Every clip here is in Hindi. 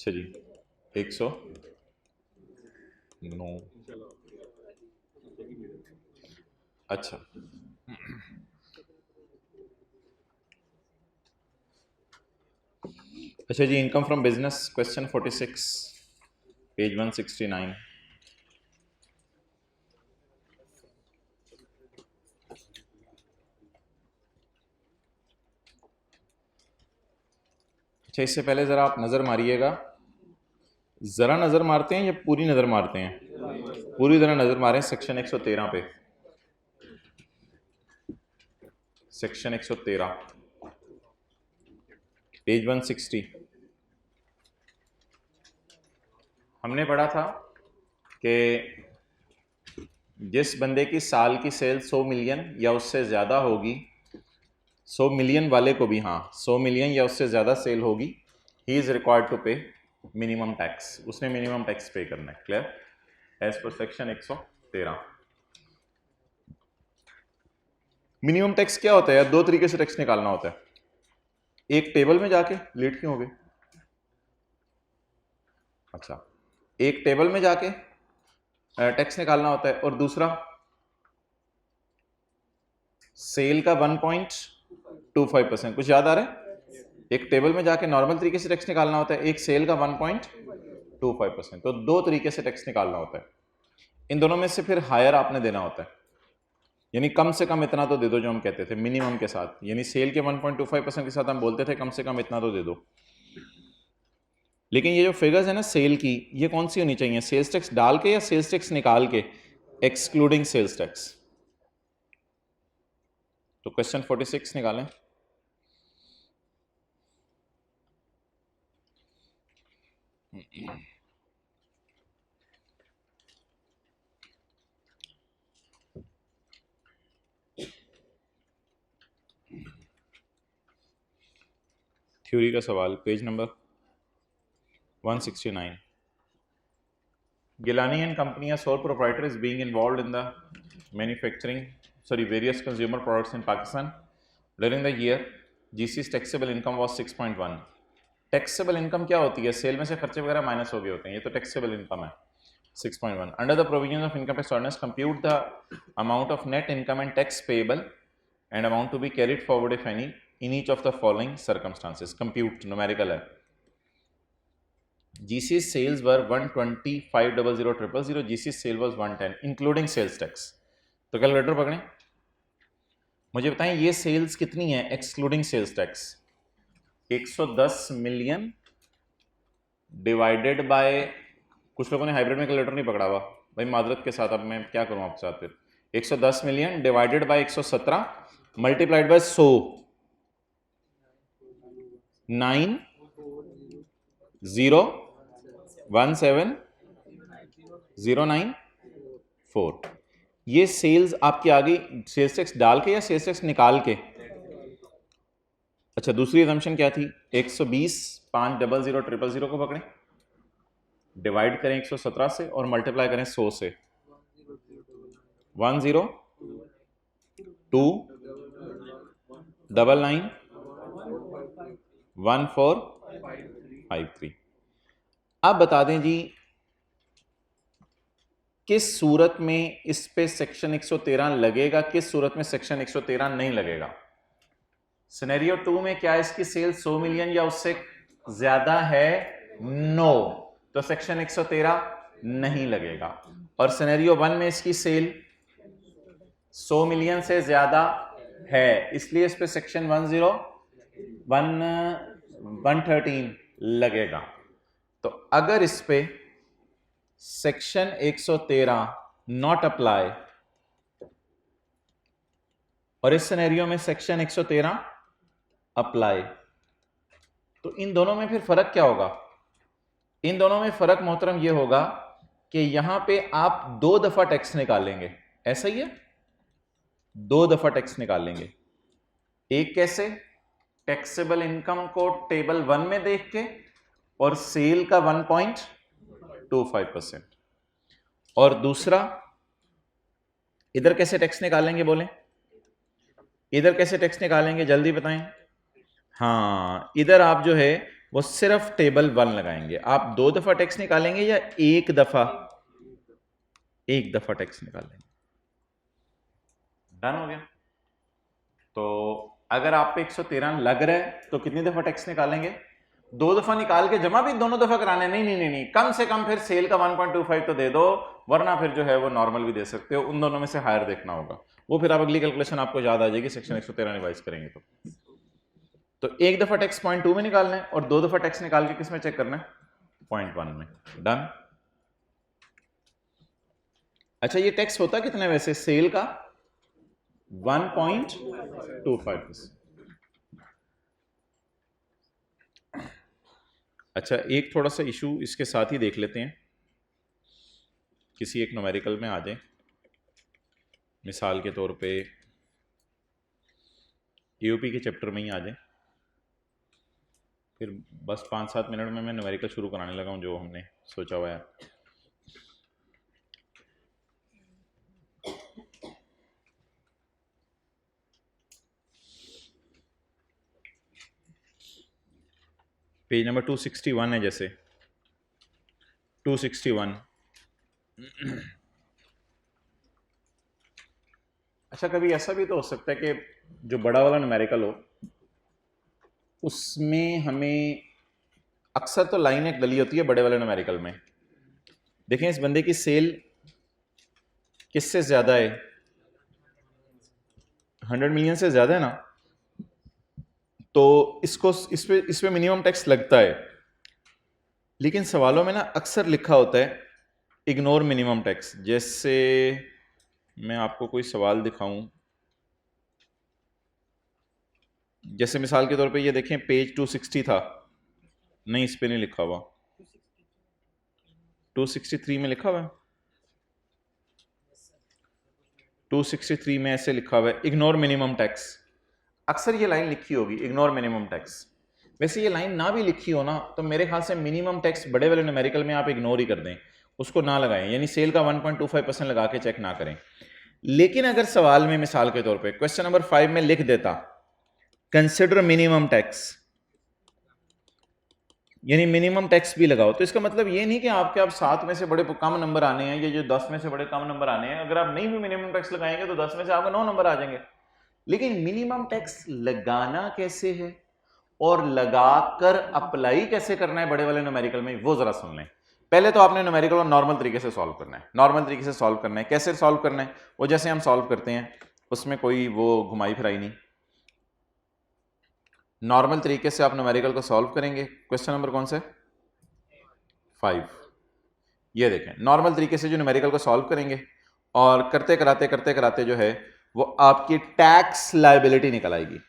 अच्छा जी 109। अच्छा अच्छा जी, income from business question 46 page 169। अच्छा, इससे पहले ज़रा आप नज़र मारिएगा। ज़रा नज़र मारते हैं या पूरी नज़र मारते हैं? पूरी तरह नज़र मारें सेक्शन 113 पे। Section 113 page 160। हमने पढ़ा था कि जिस बंदे की साल की सेल 100 मिलियन या उससे ज़्यादा होगी, 100 मिलियन वाले को भी, हाँ 100 मिलियन या उससे ज़्यादा सेल होगी, he is required to pay minimum tax. उसने मिनिमम टैक्स पे करना है। Clear? As per section 113। Minimum tax क्या होता है यार? दो तरीके से टैक्स निकालना होता है। एक टेबल में जाके, लेट क्यों हो गए? अच्छा, एक टेबल में जाके टैक्स निकालना होता है, और दूसरा सेल का 1.25%। कुछ याद आ रहा है? एक टेबल में जाके नॉर्मल तरीके से टैक्स निकालना होता है, एक सेल का 1.25%। तो दो तरीके से टैक्स निकालना होता है। इन दोनों में से फिर हायर आपने देना होता है, यानी कम से कम इतना तो दे दो, जो हम कहते थे मिनिमम के साथ। यानी सेल के 1.25% के साथ हम बोलते थे कम से कम इतना तो दे दो। लेकिन ये जो फिगर्स है ना सेल की, ये कौन सी होनी चाहिए? सेल्स टैक्स डाल के या सेल्स टैक्स निकाल के? Excluding sales tax. तो क्वेश्चन 46 निकालें। थ्योरी का सवाल, page number 169। Gilani and Company, a sole proprietor, is being involved in the various consumer products in Pakistan. During the year, GC's taxable income was 6.1. Taxable income क्या होती है? सेल में से खर्चे वगैरह माइनस हो गए होते हैं, ये तो टैक्सेबल इनकम है। 6.1 under the provision of income tax ordinance compute the amount of net income and tax payable and amount to be carried forward if any in each of the following circumstances. Compute numerical है। GC sales were 125,000,000, GC sale was 110 including sales tax. तो कैलकुलेटर पकड़ें, मुझे बताएं ये सेल्स कितनी है excluding sales tax? 110 million divided by, कुछ लोगों ने हाइब्रिड में कैलकुलेटर नहीं पकड़ा हुआ भाई, माजरत के साथ। अब मैं क्या करूं आपके साथ? फिर 110 million divided bye 117 multiplied by 100, 9,017,094। ये सेल्स आपकी आ गई सेल्स टैक्स डाल के या सेल्स टैक्स निकाल के? अच्छा, दूसरी असम्पशन क्या थी? 120,500,000 को पकड़ें, डिवाइड करें 117 से और मल्टीप्लाई करें 100 से। 102,99,1453। अब बता दें जी, किस सूरत में इस पे सेक्शन 113 लगेगा, किस सूरत में सेक्शन 113 नहीं लगेगा? सिनेरियो 2 में क्या इसकी सेल 100 मिलियन या उससे ज्यादा है? नो, तो सेक्शन 113 नहीं लगेगा। और सिनेरियो 1 में इसकी सेल 100 मिलियन से ज्यादा है, इसलिए इस पे सेक्शन 113 लगेगा। तो अगर इस पे सेक्शन 113 नॉट अप्लाई और इस सिनेरियो में सेक्शन 113 अप्लाई, तो इन दोनों में फिर फर्क क्या होगा? इन दोनों में फर्क मोहतरम ये होगा कि यहां पे आप 2 दफा टैक्स निकालेंगे। ऐसा ही है, 2 दफा टैक्स निकालेंगे। एक कैसे? टैक्सेबल इनकम को टेबल 1 में देख के और सेल का 1.25%। और दूसरा, इधर कैसे टैक्स निकालेंगे? बोलें, इधर कैसे टैक्स निकालेंगे? जल्दी बताएं। हाँ, इधर आप जो है वो सिर्फ टेबल 1 लगाएंगे। आप 2 दफा टैक्स निकालेंगे या एक दफा टैक्स निकालेंगे? डन हो गया। तो अगर आप पे 113 लग रहा है तो कितनी दफा टैक्स निकालेंगे? 2 दफा निकाल के जमा भी दोनों दफा कराने? नहीं, कम से कम फिर सेल का 1.25 तो दे दो, वरना फिर जो है वो नॉर्मल भी दे सकते हो। उन दोनों में से हायर देखना होगा। वो फिर आप अगली कैलकुलेशन आपको याद आ जाएगी सेक्शन 113 रिवाइज करेंगे तो एक दफा टैक्स 0.2 में निकालना है और 2 दफा टैक्स निकाल के किस में चेक करना है? 0.1 में। डन। अच्छा, ये टैक्स होता कितना है वैसे? सेल का 1.25%। अच्छा, एक थोड़ा सा इशू इसके साथ ही देख लेते हैं, किसी एक न्यूमेरिकल में आ जाए। मिसाल के तौर पे यूपी के चैप्टर में ही आ जाए, फिर बस 5-7 मिनट में मैं न्यूमेरिकल शुरू कराने लगा हूं जो हमने सोचा हुआ है। पेज नंबर 261 है, जैसे 261। अच्छा, कभी ऐसा भी तो हो सकता है कि जो बड़ा वाला न्यूमेरिकल हो उसमें हमें अक्सर तो लाइन एक डली होती है बड़े वाले न्यूमेरिकल में। देखें, इस बंदे की सेल किससे ज्यादा है? 100 मिलियन से ज्यादा है ना, तो इस पे मिनिमम टैक्स लगता है। लेकिन सवालों में ना अक्सर लिखा होता है इग्नोर मिनिमम टैक्स। जैसे मैं आपको कोई सवाल दिखाऊं, जैसे मिसाल के तौर पे ये देखें, पेज 260 था, नहीं इस पे नहीं लिखा हुआ, 263 में लिखा हुआ है। 263 में ऐसे लिखा हुआ है इग्नोर मिनिमम टैक्स। अक्सर ये लाइन लिखी होगी इग्नोर मिनिमम टैक्स। वैसे ये लाइन ना भी लिखी हो ना तो मेरे ख्याल से मिनिमम टैक्स बड़े वाले न्यूमेरिकल में आप इग्नोर ही कर दें, उसको ना लगाएं, यानी सेल का 1.25% लगा के चेक ना करें। लेकिन अगर सवाल में मिसाल के तौर पे क्वेश्चन नंबर 5 में लिख देता कंसिडर मिनिमम टैक्स, यानी मिनिमम टैक्स भी लगाओ, तो इसका मतलब ये नहीं कि आपके आप 7 में से बड़े कम नंबर आने हैं या जो 10 में से बड़े कम नंबर आने हैं। अगर आप नहीं भी मिनिमम टैक्स लगाएंगे तो 10 में से आपको 9 नंबर आ जाएंगे। लेकिन मिनिमम टैक्स लगाना कैसे है और लगाकर अप्लाई कैसे करना है बड़े वाले न्यूमेरिकल में, वो जरा सुन लें। पहले तो आपने न्यूमेरिकल को नॉर्मल तरीके से सॉल्व करना है। नॉर्मल तरीके से सॉल्व करना है, कैसे सॉल्व करना है? वो जैसे हम सॉल्व करते हैं उसमें कोई वो घुमाई फिराई नहीं, नॉर्मल तरीके से आप न्यूमेरिकल को सॉल्व करेंगे। क्वेश्चन नंबर कौन सा है? 5। ये देखें, नॉर्मल तरीके से जो न्यूमेरिकल को सॉल्व करेंगे और करते कराते जो है वो आपकी टैक्स लायबिलिटी निकल आएगी।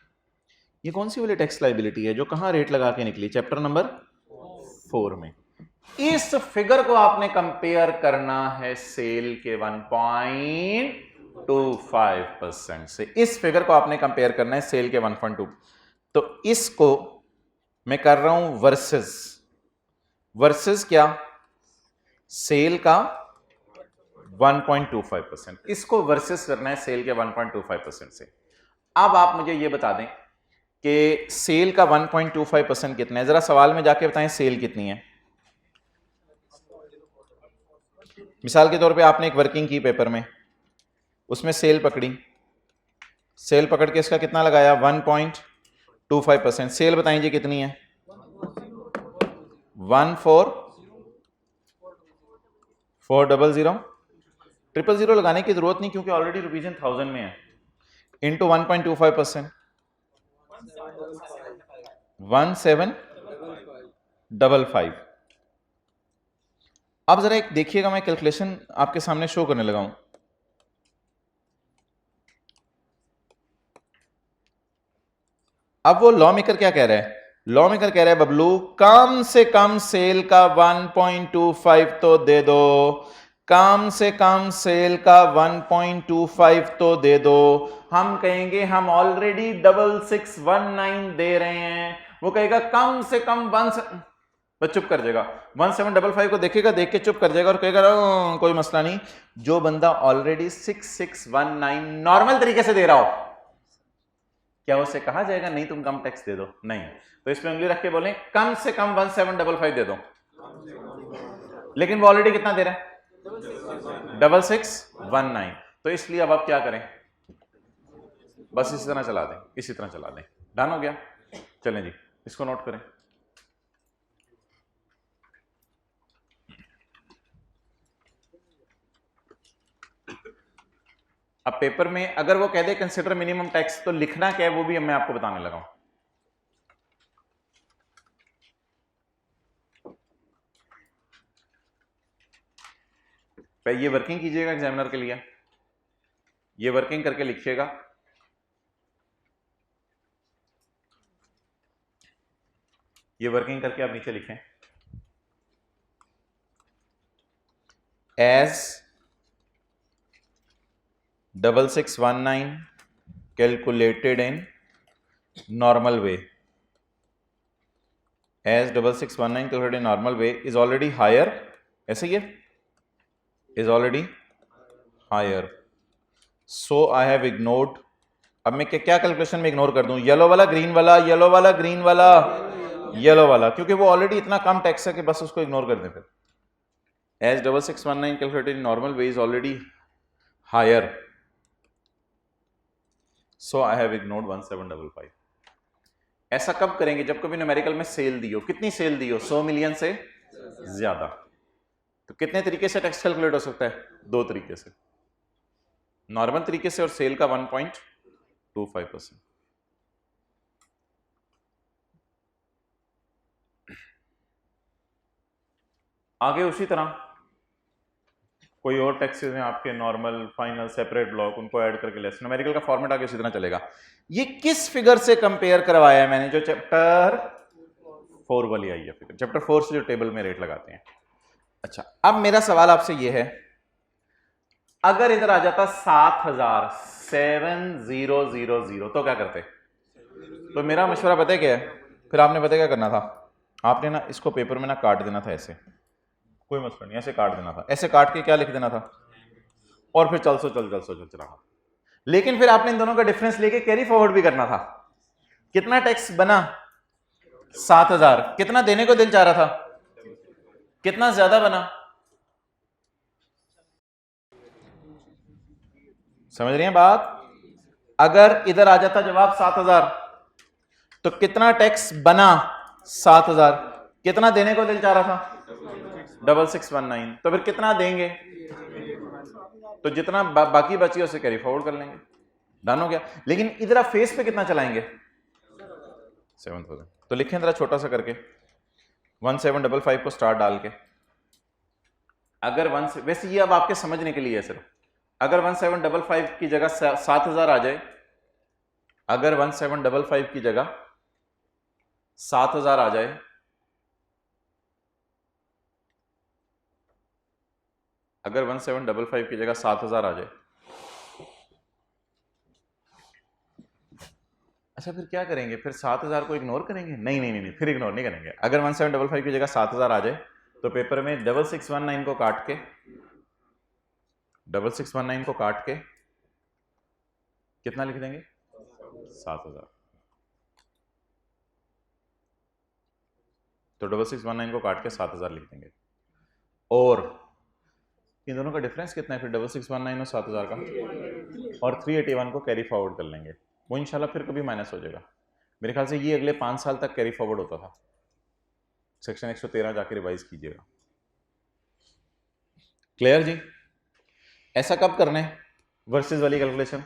ये कौन सी वाली टैक्स लायबिलिटी है जो कहां रेट लगा के निकली? चैप्टर नंबर 4 में। इस फिगर को आपने कंपेयर करना है सेल के 1.25% से। इस फिगर को आपने कंपेयर करना है सेल के 1.2। तो इसको मैं कर रहा हूं वर्सेस क्या? सेल का 1.25%। इसको वर्सेस करना है सेल के 1.25% से। अब आप मुझे यह बता दें कि सेल का 1.25% कितना है? जरा सवाल में जाके बताएं सेल कितनी है। मिसाल के तौर पे आपने एक वर्किंग की पेपर में, उसमें सेल पकड़ी, सेल पकड़ के इसका कितना लगाया? 1.25%। सेल बताइए कितनी है? 14400। 000 लगाने की जरूरत नहीं क्योंकि ऑलरेडी रिवीजन 1000 में है। इंटू 1.25% 1755। अब जरा एक देखिएगा, मैं कैलकुलेशन आपके सामने शो करने लगा हूं। अब वो लॉ मेकर क्या कह रहा है? लॉ मेकर कह रहा है बबलू कम से कम सेल का 1.25 तो दे दो, कम से कम सेल का 1.25 तो दे दो। हम कहेंगे हम ऑलरेडी 6619 दे रहे हैं, वो कहेगा कम से कम 1, तो चुप कर जाएगा। 1755 को देखेगा, देख के चुप कर जाएगा और कहेगा कोई मसला नहीं। जो बंदा ऑलरेडी 6619 नॉर्मल तरीके से दे रहा हो, क्या उसे कहा जाएगा नहीं तुम कम टैक्स दे दो? नहीं। तो इसमें उंगली रख के बोले कम से कम 1755 दे दो, लेकिन वो ऑलरेडी कितना दे रहा है? 6619। तो इसलिए अब आप क्या करें, बस इसी तरह चला दें, इसी तरह चला दें। डन हो गया? चलें जी, इसको नोट करें। अब पेपर में अगर वो कह दे कंसिडर मिनिमम टैक्स, तो लिखना क्या है वो भी मैं आपको बताने लगा हूं। ये वर्किंग कीजिएगा एग्जामिनर के लिए, ये वर्किंग करके लिखिएगा। ये वर्किंग करके आप नीचे लिखें, as 6619 calculated in normal way, as 6619 calculated in normal way is already higher, ऐसे ही है, is already higher, so I have ignored. अब मैं क्या कैलकुलेशन में इग्नोर कर दूं? येलो वाला, ग्रीन वाला, येलो वाला, ग्रीन वाला, येलो वाला, क्योंकि वो ऑलरेडी इतना कम टैक्स है कि बस उसको इग्नोर कर दें। फिर as 6619 calculated in normal way is already higher, so I have ignored 1755। ऐसा कब करेंगे? जब कभी न्यूमेरिकल में सेल दी हो। कितनी सेल दी हो? 100 मिलियन से ज्यादा। तो कितने तरीके से टैक्स कैलकुलेट हो सकता है? दो तरीके से, नॉर्मल तरीके से और सेल का 1.25%। आगे उसी तरह कोई और टैक्सेस हैं आपके, नॉर्मल, फाइनल, सेपरेट ब्लॉक, उनको ऐड करके लेस। न्यूमेरिकल का फॉर्मेट आगे उसी तरह चलेगा। ये किस फिगर से कंपेयर करवाया है मैंने? जो चैप्टर 4 वाली आई है फिगर, चैप्टर 4 से जो टेबल में रेट लगाते हैं। अच्छा, अब मेरा सवाल आपसे ये है, अगर इधर आ जाता 7000 तो क्या करते? तो मेरा मशवरा पता है क्या है? फिर आपने पता क्या करना था? आपने ना इसको पेपर में ना काट देना था ऐसे, कोई मसला नहीं, ऐसे काट देना था, ऐसे काट के क्या लिख देना था, और फिर चल चला। लेकिन फिर आपने इन दोनों का डिफरेंस लेके कैरी फॉरवर्ड भी करना था। कितना टैक्स बना? 7000। कितना देने को दिल चाह रहा था? कितना ज्यादा बना? समझ रही हैं बात? अगर इधर आ जाता जवाब 7000, तो कितना टैक्स बना? 7000। कितना देने को दिल चाह रहा था? 6619। तो फिर कितना देंगे? तो जितना बाकी बची उसे कैरी फॉरवर्ड कर लेंगे। डन हो गया। लेकिन इधर आप फेस पे कितना चलाएंगे? 7000। तो लिखें जरा छोटा सा करके, 1755 को स्टार डाल के। अगर वैसे ये अब आपके समझने के लिए है सिर्फ, अगर 1755 की जगह 7000 आ जाए, अगर 1755 की जगह 7000 आ जाए, अगर 1755 की जगह 7000 आ जाए, अच्छा फिर क्या करेंगे? फिर 7000 को इग्नोर करेंगे? नहीं, फिर इग्नोर नहीं करेंगे। अगर 1755 की जगह 7000 आ जाए, तो पेपर में 6619 को काट के, 6619 को काट के कितना लिख देंगे? 7000। तो 6619 को काट के 7000 लिख देंगे। और इन दोनों का डिफरेंस कितना है फिर? 6619 और 7000 का, और 381 को कैरी फॉरवर्ड कर लेंगे। वो इंशाल्लाह फिर कभी माइनस हो जाएगा। मेरे ख्याल से ये अगले 5 साल तक कैरी फॉरवर्ड होता था। सेक्शन 113 जाके रिवाइज कीजिएगा। क्लियर जी? ऐसा कब करना है वर्सेस वाली कैलकुलेशन?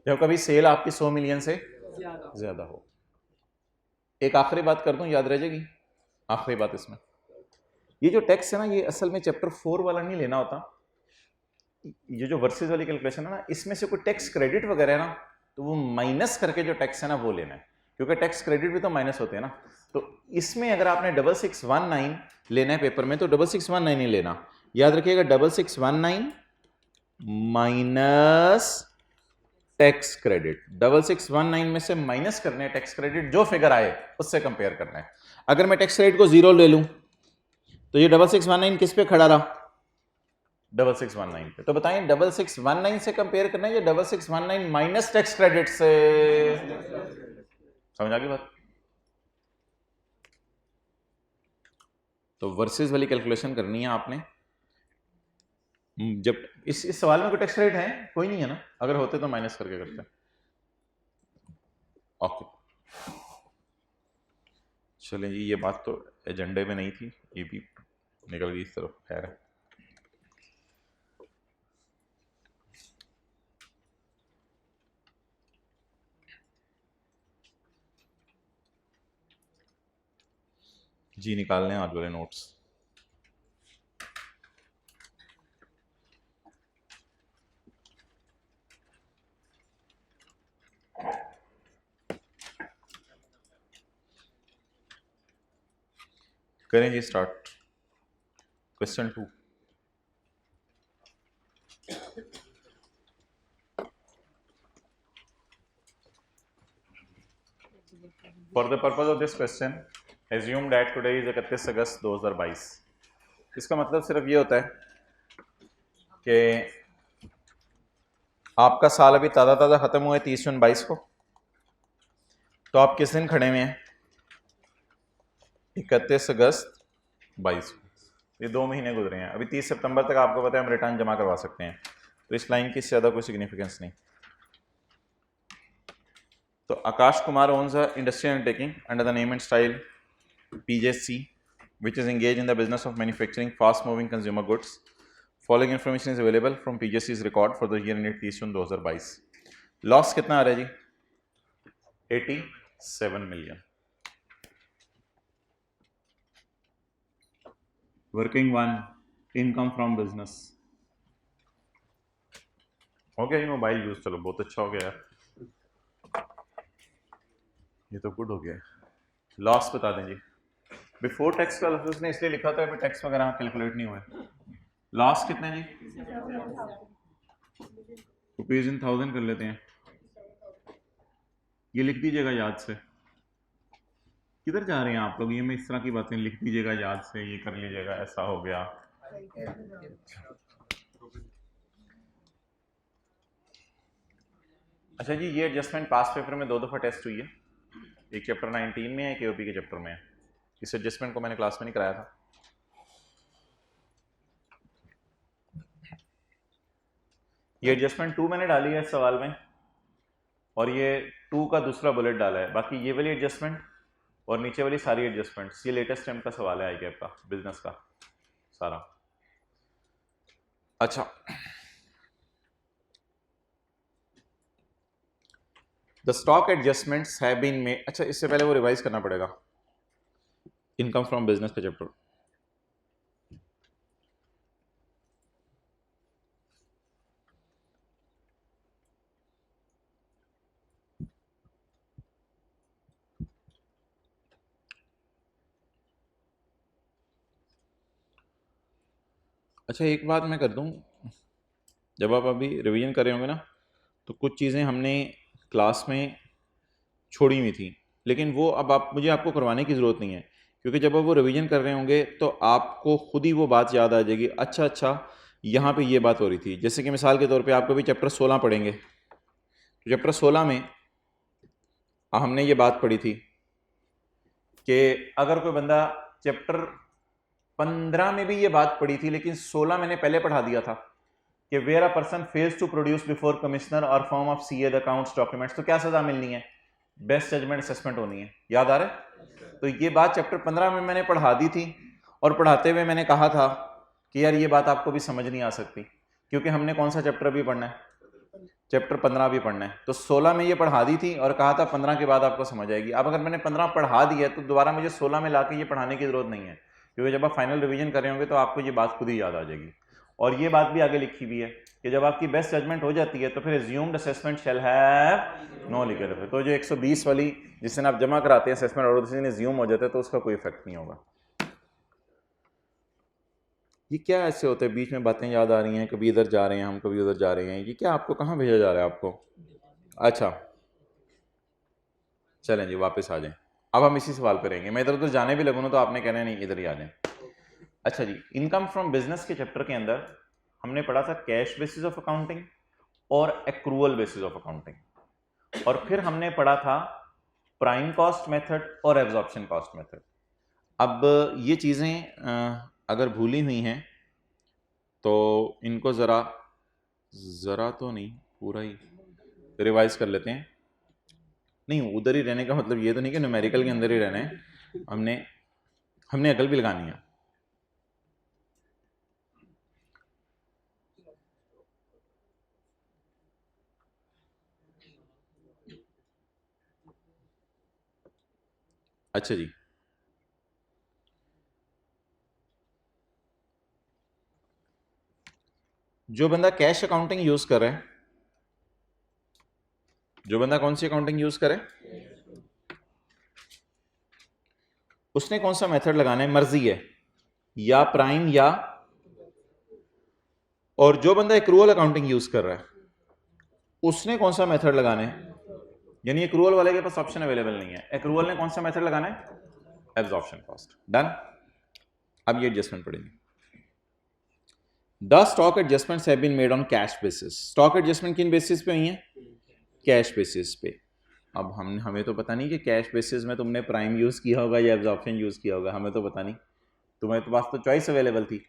जब कभी सेल आपकी 100 मिलियन से ज्यादा हो। एक आखिरी बात कर दूं, याद रह जाएगी आखिरी बात इसमें, ये जो टैक्स है ना, ये असल में चैप्टर 4 वाला नहीं लेना होता। ये जो वर्सेस वाली कैलकुलेशन है ना, इसमें से कोई टैक्स क्रेडिट वगैरह है ना, तो वो माइनस करके जो टैक्स है ना वो लेना है, क्योंकि टैक्स क्रेडिट भी तो माइनस होते हैं ना। तो इसमें अगर आपने 6619 लेना है पेपर में, तो 6619 ही लेना। याद रखिएगा 6619 माइनस टैक्स क्रेडिट। 6619 में से माइनस करने हैं टैक्स क्रेडिट, जो फिगर आए उससे कंपेयर करना है। अगर मैं टैक्स क्रेडिट को 0 ले लूं, तो ये 6619 किस पे खड़ा रहा? 6619 पे। तो बताएं 6619 से कंपेयर करना है या 6619 माइनस टैक्स क्रेडिट से? समझ आ गई बात? तो वर्सेस वाली कैलकुलेशन करनी है आपने। जब इस सवाल में कोई टैक्स क्रेडिट है? कोई नहीं है ना, अगर होते तो माइनस करके करते हैं। ओके चलें जी, ये बात तो एजेंडे में नहीं थी, ये भी निकल गई इस तरफ। खैर है, जी निकाल लें आज वाले नोट्स। करें जी start. Question 2। For the purpose of this question assume that today is 31 August 2022। इसका मतलब सिर्फ ये होता है कि आपका साल अभी ताज़ा ताज़ा ख़त्म हुआ है 30 जून 22 को। तो आप किस दिन खड़े हुए हैं? 31 अगस्त 22 को। ये 2 महीने गुजरे हैं, अभी 30 सितंबर तक आपको पता है हम रिटर्न जमा करवा सकते हैं। तो इस लाइन की इससे ज़्यादा कोई सिग्निफिकेंस नहीं। तो Akash Kumar owns a industrial undertaking under the name and style PJC, which is engaged in the business of manufacturing fast-moving consumer goods. Following information is available from PJC's record for the year ended 30 June 2022. Loss कितना आ रहा है जी? 87 million. Working 1 income from business हो गया जी। मोबाइल यूज, चलो बहुत अच्छा हो गया, ये तो गुड हो गया। लॉस बता दें जी। बिफोर टैक्स का उसने इसलिए लिखा था, अभी टैक्स वगैरह कैलकुलेट नहीं हुए। लॉस कितने जी? रुपीज इन 1000 कर लेते हैं, ये लिख दीजिएगा याद से। किधर जा रहे हैं आप लोग? ये मैं इस तरह की बातें लिख दीजिएगा याद से, ये कर लीजिएगा, ऐसा हो गया। अच्छा जी, ये एडजस्टमेंट पास पेपर में 2 दफ़ा टेस्ट हुई है, एक चैप्टर 19 में है, एक एओपी के चैप्टर में है। इस एडजस्टमेंट को मैंने क्लास में नहीं कराया था। ये एडजस्टमेंट 2 मैंने डाली है इस सवाल में, और ये 2 का दूसरा बुलेट डाला है। बाकी ये वाली एडजस्टमेंट और नीचे वाली सारी एडजस्टमेंट्स, ये लेटेस्ट टाइम का सवाल है आईकैप का, बिजनेस का सारा। अच्छा, the stock adjustments have been made. अच्छा, इससे पहले वो रिवाइज करना पड़ेगा इनकम फ्रॉम बिजनेस का चैप्टर। अच्छा, एक बात मैं कर दूं, जब आप अभी रिवीजन कर रहे होंगे ना, तो कुछ चीज़ें हमने क्लास में छोड़ी हुई थी, लेकिन वो अब मुझे आपको करवाने की ज़रूरत नहीं है, क्योंकि जब आप वो रिवीजन कर रहे होंगे तो आपको खुद ही वो बात याद आ जाएगी। अच्छा, यहाँ पे ये बात हो रही थी। जैसे कि मिसाल के तौर पे आप कभी चैप्टर 16 पढ़ेंगे, तो चैप्टर 16 में हमने ये बात पढ़ी थी कि अगर कोई बंदा, चैप्टर 15 में भी ये बात पढ़ी थी, लेकिन 16 मैंने पहले पढ़ा दिया था कि where a person fails to produce before commissioner और form of CA the accounts documents, तो क्या सजा मिलनी है? बेस्ट जजमेंट असेसमेंट होनी है। याद आ रहा है? तो ये बात चैप्टर 15 में मैंने पढ़ा दी थी, और पढ़ाते हुए मैंने कहा था कि यार ये बात आपको भी समझ नहीं आ सकती, क्योंकि हमने कौन सा चैप्टर भी पढ़ना है? चैप्टर 15 भी पढ़ना है। तो 16 में ये पढ़ा दी थी और कहा था 15 के बाद आपको समझ आएगी। अब अगर मैंने 15 पढ़ा दिया तो दोबारा मुझे 16 में लाके ये पढ़ाने की जरूरत नहीं है, क्योंकि जब आप फाइनल रिवीजन कर रहे होंगे तो आपको ये बात खुद ही याद आ जाएगी। और ये बात भी आगे लिखी हुई है कि जब आपकी बेस्ट जजमेंट हो जाती है तो फिर assumed assessment shall have no legal effect. तो जो 120 वाली जिस दिन आप जमा कराते हैं असेसमेंट और उस दिन एज्यूम हो जाता है तो उसका कोई इफेक्ट नहीं होगा। ये क्या ऐसे होते हैं बीच में बातें याद आ रही हैं, कभी इधर जा रहे हैं हम, कभी उधर जा रहे हैं, ये क्या आपको कहाँ भेजा जा रहा है आपको? अच्छा चलें जी, वापस आ जाएं। अब हम इसी सवाल पर रहेंगे। मैं इधर उधर जाने भी लगूँ ना तो आपने कहना नहीं, इधर ही आ जाएं। अच्छा जी, इनकम फ्रॉम बिजनेस के चैप्टर के अंदर हमने पढ़ा था कैश बेसिस ऑफ अकाउंटिंग और एक्रूअल बेसिस ऑफ अकाउंटिंग, और फिर हमने पढ़ा था प्राइम कॉस्ट मेथड और एब्जॉर्प्शन कॉस्ट मेथड। अब ये चीज़ें अगर भूली हुई हैं तो इनको ज़रा तो नहीं, पूरा ही रिवाइज कर लेते हैं। नहीं, उधर ही रहने का मतलब ये तो नहीं कि न्यूमेरिकल के अंदर ही रहना है, हमने अकल भी लगानी है। अच्छा जी, जो बंदा कैश अकाउंटिंग यूज कर रहा है, जो बंदा कौन सी अकाउंटिंग यूज करे, उसने कौन सा मेथड लगाना है मर्जी है, या प्राइम या, और जो बंदा एक्रूअल अकाउंटिंग यूज कर रहा है उसने कौन सा मेथड लगाना है, यानी एक्रूअल वाले के पास ऑप्शन अवेलेबल नहीं है, एक्रूअल ने कौन सा मेथड लगाना है, एब्जॉर्प्शन कॉस्ट। डन। अब ये एडजस्टमेंट पड़ेगी। The stock adjustments have been made on cash basis. Stock adjustment किन बेसिस पे हुई है, कैश बेसिस पे। अब हमें तो पता नहीं कि कैश बेसिस में तुमने प्राइम यूज किया होगा या एब्जॉर्प्शन यूज किया होगा, हमें तो पता नहीं, तुम्हारे पास तो चॉइस अवेलेबल थी।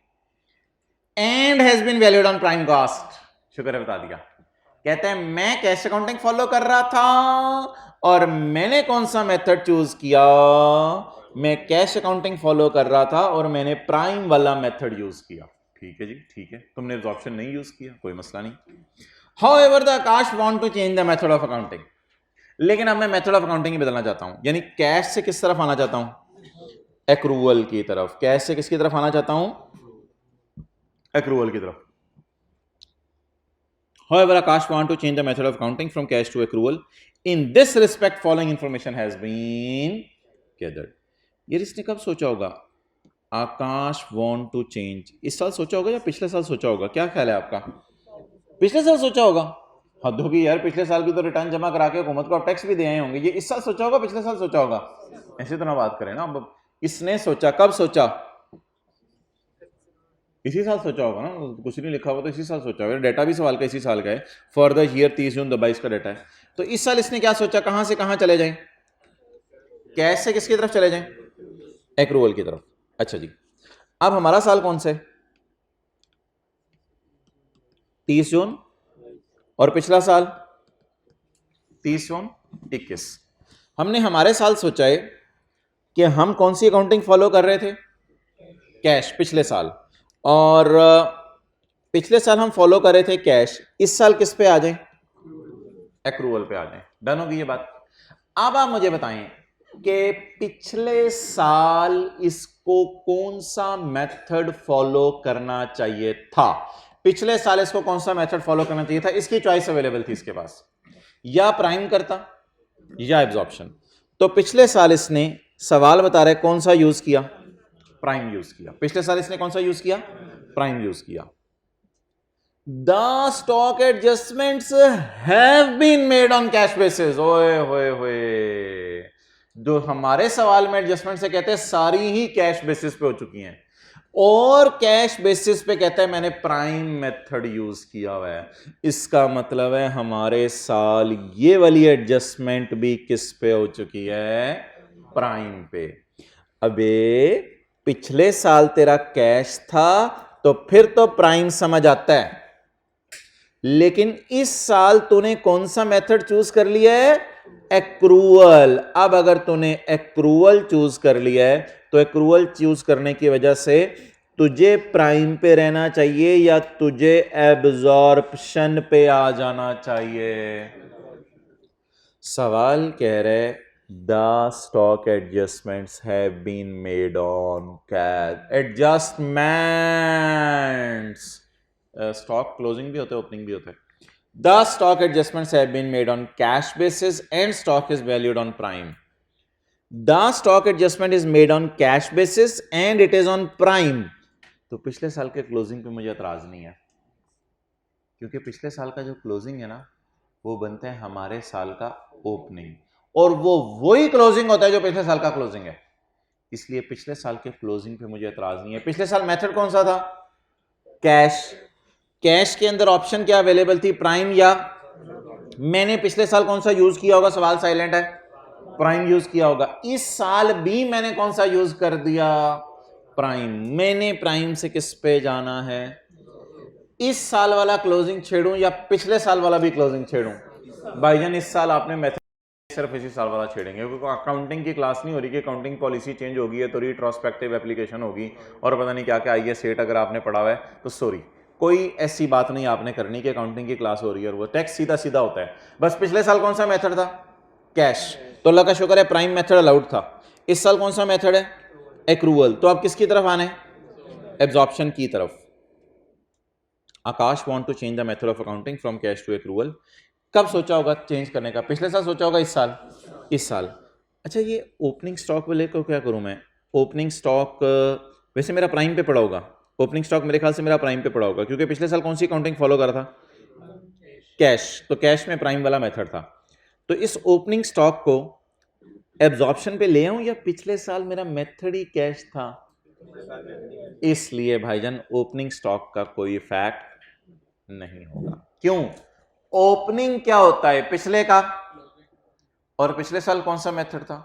And has been valued on prime cost, शुक्र है बता दिया। कहते हैं मैं कैश अकाउंटिंग फॉलो कर रहा था और मैंने कौन सा मेथड चूज किया, मैं कैश अकाउंटिंग फॉलो कर रहा था और मैंने प्राइम वाला मेथड यूज किया। ठीक है जी, ठीक है, तुमने एब्जॉर्प्शन नहीं यूज किया, कोई मसला नहीं। However the Akash want to change the method of accounting, लेकिन अब मैं मेथड ऑफ अकाउंटिंग ही बदलना चाहता हूं, यानी कैश से किस तरफ आना चाहता हूं, एक्रूअल की तरफ। कैश से किसकी तरफ आना चाहता हूं, एक्रूअल की तरफ। However, Akash want to change the method of accounting from cash to accrual. In this respect, following information has been gathered. ये इसने कब सोचा होगा, आकाश want to change, इस साल सोचा होगा या पिछले साल सोचा होगा, क्या ख्याल है आपका, पिछले साल सोचा होगा। हद होगी यार, पिछले साल की तो रिटर्न जमा करा के हुकूमत को आप टैक्स भी दे आए होंगे, ये इस साल सोचा होगा पिछले साल सोचा होगा, ऐसे तो ना बात करें ना। अब इसने सोचा, कब सोचा, इसी साल सोचा होगा ना, कुछ नहीं लिखा हुआ तो इसी साल सोचा होगा, डेटा भी सवाल का इसी साल का है, फॉर द ईयर 30 जून 2022 का डेटा है। तो इस साल इसने क्या सोचा, कहां से कहां चले जाएं, कैश से किसकी तरफ चले जाएं, एक्रूवल की तरफ। अच्छा जी, अब हमारा साल कौन सा है, 30 जून, और पिछला साल 30 जून 21। हमने हमारे साल सोचा है कि हम कौन सी अकाउंटिंग फॉलो कर रहे थे, कैश पिछले साल, और पिछले साल हम फॉलो कर रहे थे कैश, इस साल किस पे आ जाएं, एक्रूवल पे आ जाएं। डन होगी ये बात। अब आप मुझे बताएं कि पिछले साल इसको कौन सा मेथड फॉलो करना चाहिए था, पिछले साल इसको कौन सा मेथड फॉलो करना चाहिए था, इसकी चॉइस अवेलेबल थी इसके पास, या प्राइम करता या एब्जॉर्प्शन। तो पिछले साल इसने, सवाल बता रहे कौन सा यूज किया, प्राइम यूज किया। पिछले साल इसने कौन सा यूज किया, प्राइम यूज किया। The stock adjustments have been made on cash basis. ओए होए होए, जो हमारे सवाल में एडजस्टमेंट से कहते हैं सारी ही कैश बेसिस पे हो चुकी हैं, और कैश बेसिस पे कहता है मैंने प्राइम मेथड यूज किया हुआ है। इसका मतलब है हमारे साल ये वाली एडजस्टमेंट भी किस पे हो चुकी है, प्राइम पे। अबे पिछले साल तेरा कैश था तो फिर तो प्राइम समझ आता है, लेकिन इस साल तूने कौन सा मेथड चूज कर लिया है, एक्रूअल। अब अगर तूने एक्रूअल चूज कर लिया है तो एक्रूअल चूज करने की वजह से तुझे प्राइम पे रहना चाहिए या तुझे एब्जॉर्प्शन पे आ जाना चाहिए। सवाल कह रहे the stock adjustments have been made on cash. Adjustments, stock closing भी होते हैं, ओपनिंग भी होते हैं। The stock adjustments have been made on cash basis and stock is valued on prime. The stock adjustment is made on cash basis and it is on prime. तो पिछले साल के क्लोजिंग पे मुझे एतराज नहीं है, क्योंकि पिछले साल का जो क्लोजिंग है ना वो बनता है हमारे साल का ओपनिंग, और वो वही क्लोजिंग होता है जो पिछले साल का क्लोजिंग है। इसलिए पिछले साल के क्लोजिंग पे मुझे एतराज नहीं है। पिछले साल मेथड कौन सा था, कैश, कैश के अंदर ऑप्शन क्या अवेलेबल थी, प्राइम या, मैंने पिछले साल कौन सा यूज किया होगा, सवाल साइलेंट है, प्राइम यूज किया होगा। इस साल भी मैंने कौन सा यूज कर दिया, प्राइम। मैंने प्राइम से किस पे जाना है, इस साल वाला क्लोजिंग छेड़ूं या पिछले साल वाला भी क्लोजिंग छेड़ूं? भाईजान इस साल आपने मेथड सिर्फ इसी साल वाला छेड़ेंगे, क्योंकि अकाउंटिंग की क्लास नहीं हो रही कि अकाउंटिंग पॉलिसी चेंज होगी है तो रिट्रोस्पेक्टिव एप्लीकेशन होगी और पता नहीं क्या क्या आई है सेट, अगर आपने पढ़ा हुआ है तो सॉरी, कोई ऐसी बात नहीं आपने करनी कि अकाउंटिंग की क्लास हो रही है और वो टैक्स सीधा सीधा होता है। बस पिछले साल कौन सा मेथड था, कैश, तो अल्लाह का शुक्र है प्राइम मेथड अलाउड था। इस साल कौन सा मेथड है, एक्रूवल, तो आप किसकी तरफ आने, एब्जॉर्प्शन की तरफ। Akash want to change the method of accounting from cash to accrual. कब सोचा होगा चेंज करने का, पिछले साल सोचा होगा, इस साल, इस साल। अच्छा ये ओपनिंग स्टॉक वाले को क्या करूं मैं, ओपनिंग स्टॉक वैसे मेरा प्राइम पे पड़ा होगा, ओपनिंग स्टॉक मेरे ख्याल से मेरा प्राइम पे पड़ा होगा, क्योंकि पिछले साल कौन सी अकाउंटिंग फॉलो करा था, कैश, तो कैश में प्राइम वाला मेथड था। तो इस ओपनिंग स्टॉक को एब्जॉर्प्शन पे ले आऊं या पिछले साल मेरा मेथड ही कैश था, इसलिए भाईजान ओपनिंग स्टॉक का कोई इफेक्ट नहीं होगा। क्यों, ओपनिंग क्या होता है पिछले का, और पिछले साल कौन सा मेथड था,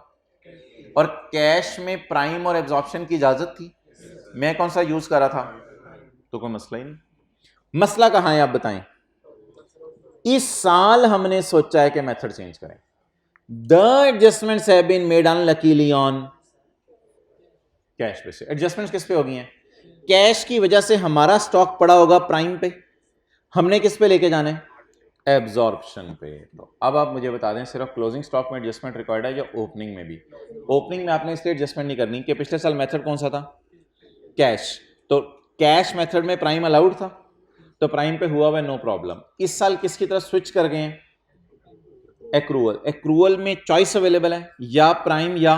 और कैश में प्राइम और एब्जॉर्प्शन की इजाजत थी, मैं कौन सा यूज कर रहा था, तो कोई मसला ही नहीं। मसला कहां है आप बताएं, इस साल हमने सोचा है कि मेथड चेंज करें, the adjustments have been made unluckily on cash पे से। एडजस्टमेंट्स किस पे हो गई हैं, कैश की वजह से हमारा स्टॉक पड़ा होगा प्राइम पे, हमने किस पे लेके जाना है, एब्जॉर्प्शन पे। तो अब आप मुझे बता दें सिर्फ क्लोजिंग स्टॉक में एडजस्टमेंट रिक्वायर्ड है या ओपनिंग में भी? ओपनिंग में आपने इसलिए एडजस्टमेंट नहीं करनी कि पिछले साल मेथड कौन सा था, कैश, तो कैश मेथड में प्राइम अलाउड था, तो प्राइम पे हुआ हुआ नो प्रॉब्लम। इस साल किसकी तरफ स्विच कर गए हैं, एक्रूवल। एक्रूवल में चॉइस अवेलेबल है या प्राइम या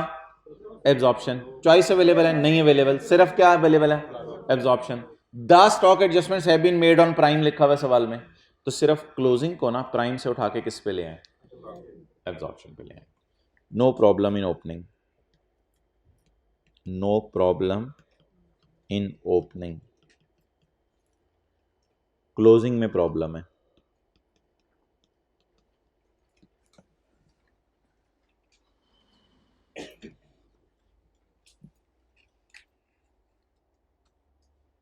एब्जॉर्प्शन, चॉइस अवेलेबल है नहीं अवेलेबल, सिर्फ क्या अवेलेबल है, absorption. The stock adjustments have been made on prime लिखा हुआ सवाल में, तो सिर्फ क्लोजिंग को ना प्राइम से उठा के किस पे ले आए, एब्जॉर्प्शन पे ले आए। No problem in opening, no problem in opening, closing में प्रॉब्लम है।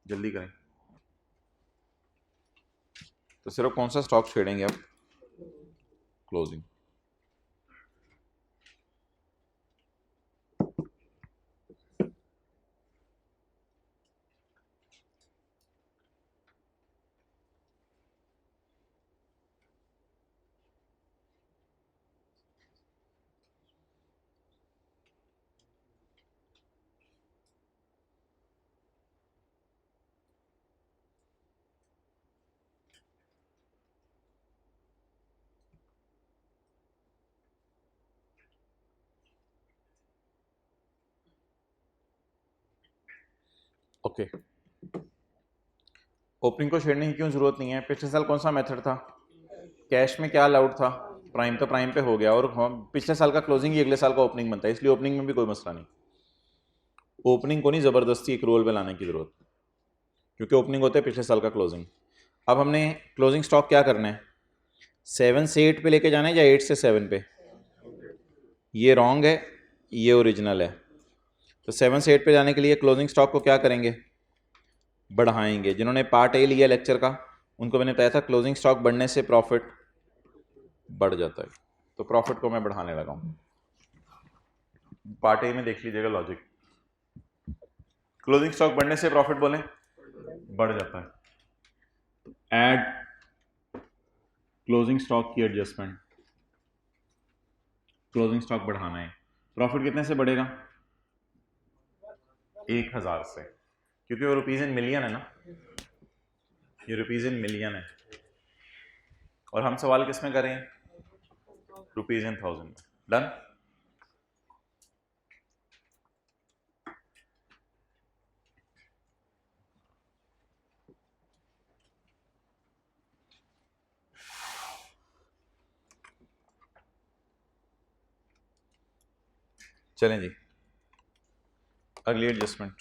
जल्दी करें, तो सिर्फ कौन सा स्टॉक छेड़ेंगे अब, क्लोजिंग। ओके, ओपनिंग को छेड़ने की क्यों जरूरत नहीं है, पिछले साल कौन सा मेथड था, कैश में क्या अलाउड था, प्राइम, तो प्राइम पे हो गया, और हम पिछले साल का क्लोजिंग ही अगले साल का ओपनिंग बनता है, इसलिए ओपनिंग में भी कोई मसला नहीं। ओपनिंग को नहीं जबरदस्ती एक रोल पे लाने की जरूरत, क्योंकि ओपनिंग होता है पिछले साल का क्लोजिंग। अब हमने क्लोजिंग स्टॉक क्या करना है, 7 से 8 पे लेके जाना है या 8 से 7 पे, ये रॉन्ग है, ये ओरिजिनल है। तो 7 से 8 पे जाने के लिए क्लोजिंग स्टॉक को क्या करेंगे, बढ़ाएंगे। जिन्होंने पार्ट ए लिया लेक्चर का उनको मैंने बताया था क्लोजिंग स्टॉक बढ़ने से प्रॉफिट बढ़ जाता है, तो प्रॉफिट को मैं बढ़ाने लगा हूं। पार्ट ए में देख लीजिएगा लॉजिक, क्लोजिंग स्टॉक बढ़ने से प्रॉफिट बोले बढ़ जाता है। ऐड क्लोजिंग स्टॉक की एडजस्टमेंट, क्लोजिंग स्टॉक बढ़ाना है, प्रॉफिट कितने से बढ़ेगा, 1000 से, क्योंकि वो रुपीज इन मिलियन है ना, ये रुपीज इन मिलियन है, और हम सवाल किस में करें, रुपीज इन 1000 में। डन। चलें जी, अगली adjustment,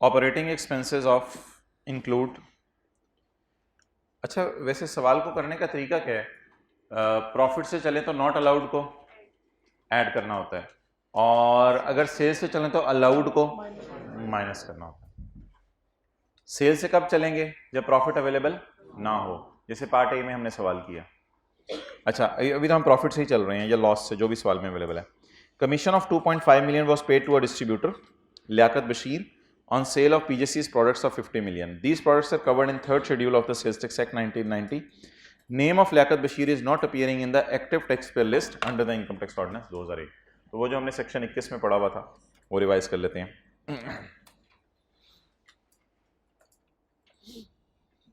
operating expenses of include अच्छा, वैसे सवाल को करने का तरीका क्या है? प्रॉफिट से चले तो नॉट अलाउड को ऐड करना होता है, और अगर सेल से चलें तो अलाउड को माइनस करना होता है। सेल से कब चलेंगे? जब प्रॉफिट अवेलेबल ना हो, जैसे पार्ट ए में हमने सवाल किया। अच्छा, अभी तो हम प्रॉफिट से ही चल रहे हैं या लॉस से, जो भी सवाल में अवेलेबल है। Commission of 2.5 million was paid to a distributor, Liaquat Bashir, on sale of PJC's products of 50 million. These products are covered in third schedule of the Sales Tax Act 1990. Name of Liaquat Bashir is not appearing in the active taxpayer list under the Income Tax Ordinance 2008. तो वो जो हमने सेक्शन 21 में पढ़ा हुआ था वो रिवाइज कर लेते हैं।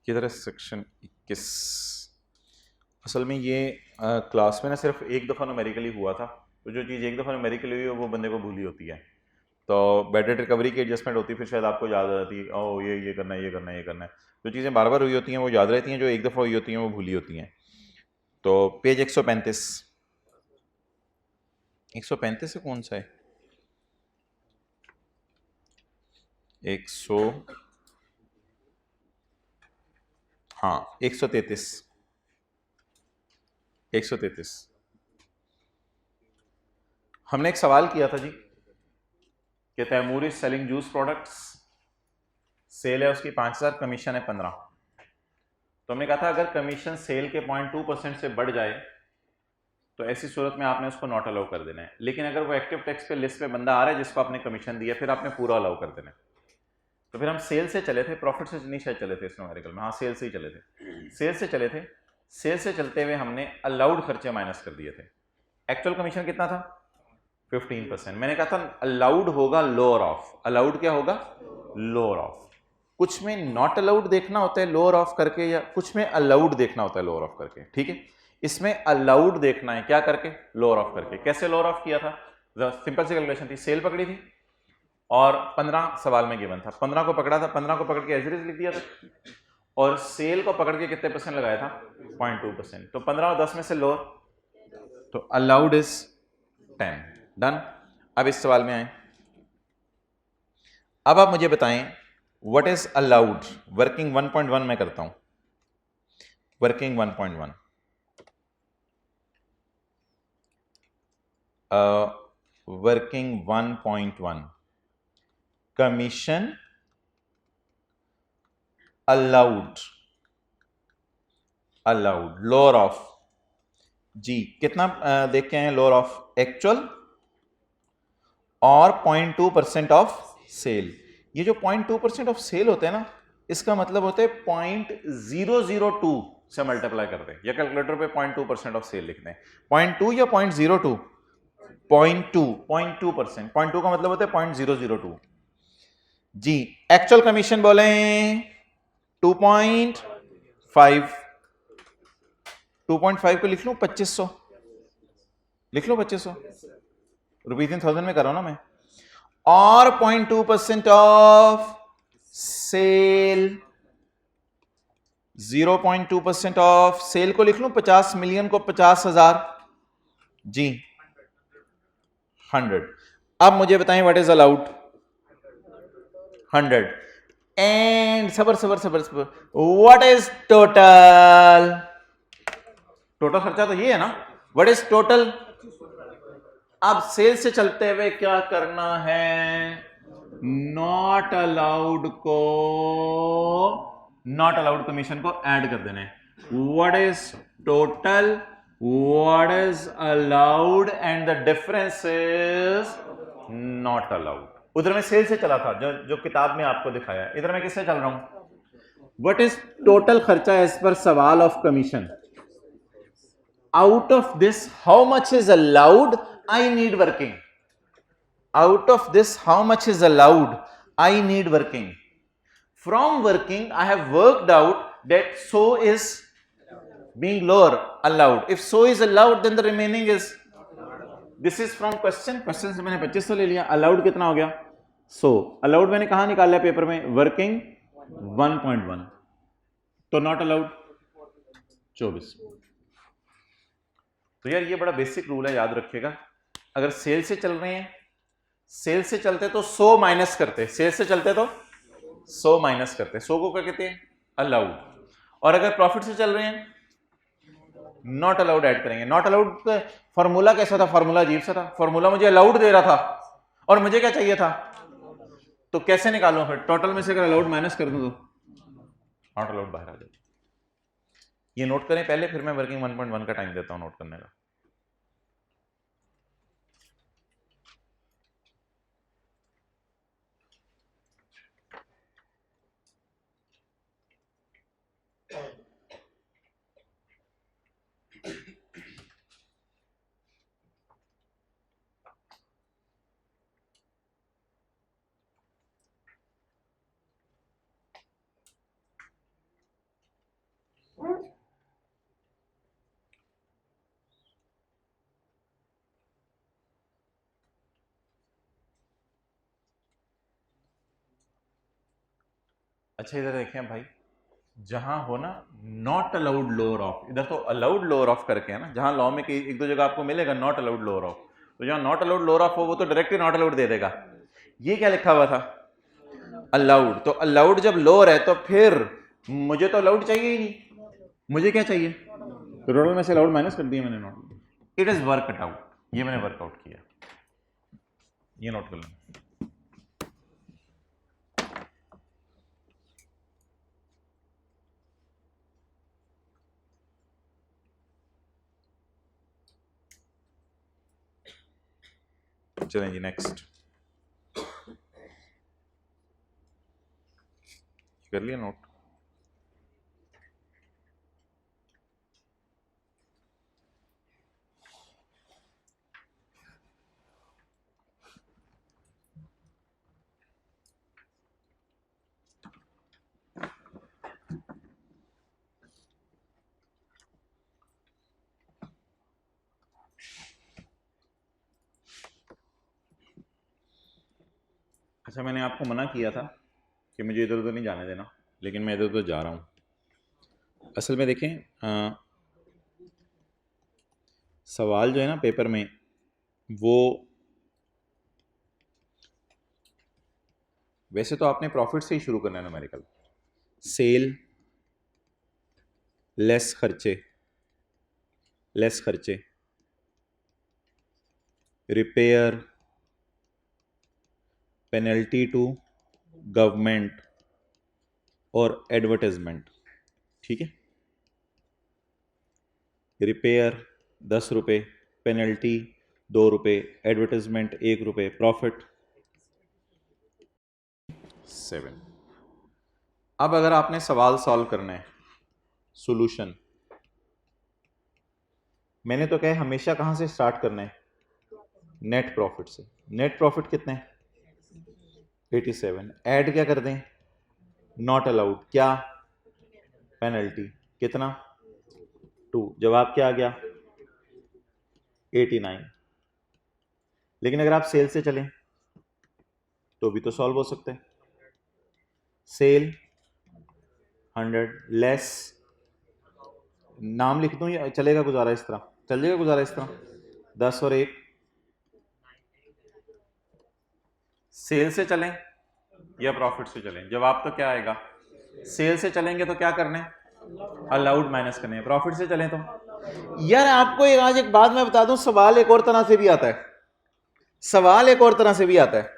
किधर है सेक्शन 21? असल में ये क्लास में ना सिर्फ एक दफ़ा न्यूमेरिकली हुआ था, तो जो चीज़ एक दफ़ा न्यूमेरिकली हुई है वो बंदे को भूली होती है, तो बैड डेट रिकवरी की एडजस्टमेंट होती है, फिर शायद आपको याद आ जाती है, ओ ये करना है, ये करना है, ये करना है। जो चीज़ें बार बार हुई होती हैं वो याद रहती हैं, जो एक दफ़ा हुई होती हैं वो भूली होती हैं। तो पेज 135, 135 से कौन सा है? 133, 133। हमने एक सवाल किया था जी कि Taimur is selling juice products, sale है उसकी 5000, कमीशन है 15। तो हमने कहा था अगर कमीशन सेल के 0.2% से बढ़ जाए तो ऐसी सूरत में आपने उसको नॉट अलाउ कर देना है, लेकिन अगर वो एक्टिव टैक्स पे लिस्ट पे बंदा आ रहा है जिसको आपने कमीशन दिया, फिर आपने पूरा अलाउ कर देना है। तो फिर हम सेल से चले थे, प्रॉफिट से नहीं शायद चले थे इस न्यूमेरिकल में, हाँ सेल से ही चले थे। सेल से चले थे, सेल से चलते हुए हमने अलाउड खर्चे माइनस कर दिए थे। एक्चुअल कमीशन कितना था? 15%। मैंने कहा था अलाउड होगा लोअर ऑफ, अलाउड क्या होगा? Lower of. कुछ में नॉट अलाउड देखना होता है लोअर ऑफ करके, या कुछ में अलाउड देखना होता है लोअर ऑफ करके, ठीक है। इसमें अलाउड देखना है, क्या करके? लोअर ऑफ करके। कैसे लोअर ऑफ किया था? सिंपल सी कैलकुलेशन थी, सेल पकड़ी थी और 15 सवाल में गिवन था, 15 को पकड़ा था, 15 को पकड़ के एज इट इज लिख दिया था, और सेल को पकड़ के कितने % लगाया था? 0.2%। तो 15 और 10 में से लोअर, तो अलाउड इज 10। डन। अब इस सवाल में आए, अब आप मुझे बताएं व्हाट इज अलाउड। वर्किंग 1.1 में करता हूं, working 1.1। Working 1.1 commission allowed, allowed lower of जी कितना देख के आए? लोअर ऑफ एक्चुअल और 0.2% ऑफ सेल। ये जो 0.2% ऑफ सेल होते हैं ना, इसका मतलब होता है 0.002 से मल्टीप्लाई करते हैं, या कैलकुलेटर पे 0.2% ऑफ सेल लिखते हैं। 0.2 या 0.02? 0.2%। 0.2 का मतलब होता है 0.002 जी। एक्चुअल कमीशन बोले 2.5, 2.5 को लिख लूं 2500, लिख लो 2500 रुपीज इन 1000 में कर रहा हूं ना मैं, और 0.2% ऑफ सेल, 0.2% ऑफ सेल को लिख लूं 50 मिलियन को 50,000 जी, 100। अब मुझे बताएं व्हाट इज अलाउड? 100। एंड सबर सबर सबर सबर, व्हाट इज टोटल? टोटल खर्चा तो ये है ना, व्हाट इज टोटल? अब सेल से चलते हुए क्या करना है? नॉट अलाउड को, नॉट अलाउड कमीशन को ऐड कर देना है। What is total, what is allowed, and the difference is not allowed. उधर मैं सेल से चला था, जो किताब में आपको दिखाया, इधर मैं किससे चल रहा हूं? व्हाट इज टोटल खर्चा एज पर सवाल of commission. Out of this how much is allowed, I need working. Out of this, how much is allowed? I need working. From working, I have worked out that so is being lower, allowed. If so is allowed, then the remaining is, this is from question. Question से मैंने 2500 ले लिया, allowed कितना हो गया? So, allowed मैंने कहाँ निकाल लिया पेपर में? Working 1.1, तो not allowed 24। तो यार ये बड़ा बेसिक रूल है, याद रखिएगा। अगर सेल से चल रहे हैं, सेल से चलते तो 100 माइनस करते, सेल से चलते तो 100 माइनस करते, 100 को क्या कहते हैं? अलाउड। और अगर प्रॉफिट से चल रहे हैं नॉट अलाउड ऐड करेंगे। नॉट अलाउड फॉर्मूला कैसा था? फॉर्मूला अजीब सा था। फॉर्मूला मुझे अलाउड दे रहा था और मुझे क्या चाहिए था, तो कैसे निकालूं फिर? टोटल में से अगर अलाउड माइनस कर दूं तो नॉट अलाउड बाहर आ जाए। ये नोट करें पहले, फिर मैं वर्किंग 1.1 का टाइम देता हूं नोट करने का। अच्छा इधर देखें भाई, जहां हो ना नॉट अलाउड लोअर ऑफ, इधर तो अलाउड लोअर ऑफ करके है ना, जहां लॉ में एक दो जगह आपको मिलेगा नॉट अलाउड लोअर ऑफ, तो जहां नॉट अलाउड लोअर ऑफ हो वो तो डायरेक्टली नॉट अलाउड दे देगा। ये क्या लिखा हुआ था? अलाउड। तो अलाउड जब लोअर है तो फिर मुझे तो अलाउड चाहिए ही नहीं, मुझे क्या चाहिए? तो टोटल में से अलाउड माइनस कर दिया मैंने not. It is worked out, ये मैंने वर्कआउट किया, ये नोट कर लो। चलें जी नेक्स्ट, कर लिया नोट। अच्छा मैंने आपको मना किया था कि मुझे इधर उधर नहीं जाने देना, लेकिन मैं इधर उधर जा रहा हूँ। असल में देखें सवाल जो है ना पेपर में, वो वैसे तो आपने प्रॉफिट से ही शुरू करना है न्यूमेरिकल। सेल लेस खर्चे, लेस खर्चे, रिपेयर, पेनल्टी टू गवर्नमेंट और एडवर्टाइजमेंट। ठीक है, रिपेयर 10 रुपये, पेनल्टी 2 रुपये, एडवर्टाइजमेंट 1 रुपये, प्रॉफिट 7। अब अगर आपने सवाल सॉल्व करना है, सॉल्यूशन, मैंने तो कहा हमेशा कहां से स्टार्ट करना है? नेट प्रॉफिट से। नेट प्रॉफिट कितने? 87। ऐड क्या कर दें? नॉट अलाउड, क्या? पेनल्टी कितना? 2। जवाब क्या आ गया? 89। लेकिन अगर आप सेल से चलें तो भी तो सॉल्व हो सकता है। सेल 100 लेस, नाम लिख दूं या चलेगा गुजारा इस तरह? चल जाएगा गुजारा इस तरह। 10 और 1। सेल से चलें या प्रॉफिट से चलें? जवाब तो क्या आएगा? सेल से चलेंगे तो क्या करने? अलाउड माइनस करने। प्रॉफिट से चलें तो यार आपको आज एक बात मैं बता दूं, सवाल एक और तरह से भी आता है। सवाल एक और तरह से भी आता है।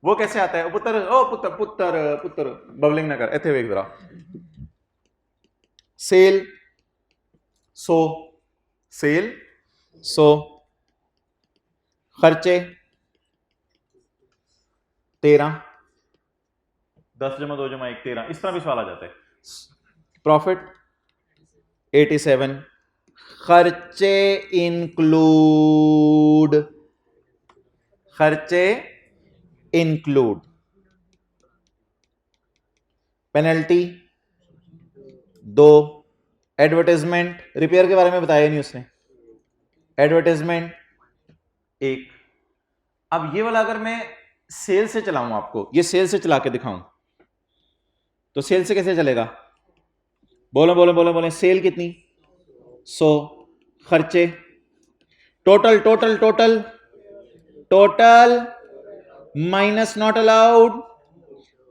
वो कैसे आता है? पुत्र, ओ पुत्र पुत्र पुत्र बबलिंग ना कर, इथे वेख जरा। सेल 100, सेल 100, खर्चे 13, 10 जमा 2 जमा 1 13, इस तरह भी सवाल आ जाता है। प्रॉफिट 87, खर्चे इंक्लूड, खर्चे इंक्लूड, पेनल्टी 2, एडवर्टाइजमेंट, रिपेयर के बारे में बताया नहीं उसने, एडवर्टाइजमेंट 1। अब ये वाला अगर मैं सेल से चलाऊं, आपको ये सेल से चला के दिखाऊं, तो सेल से कैसे चलेगा? बोलो बोलो बोलो बोले, सेल कितनी? 100, खर्चे total total total total minus not allowed,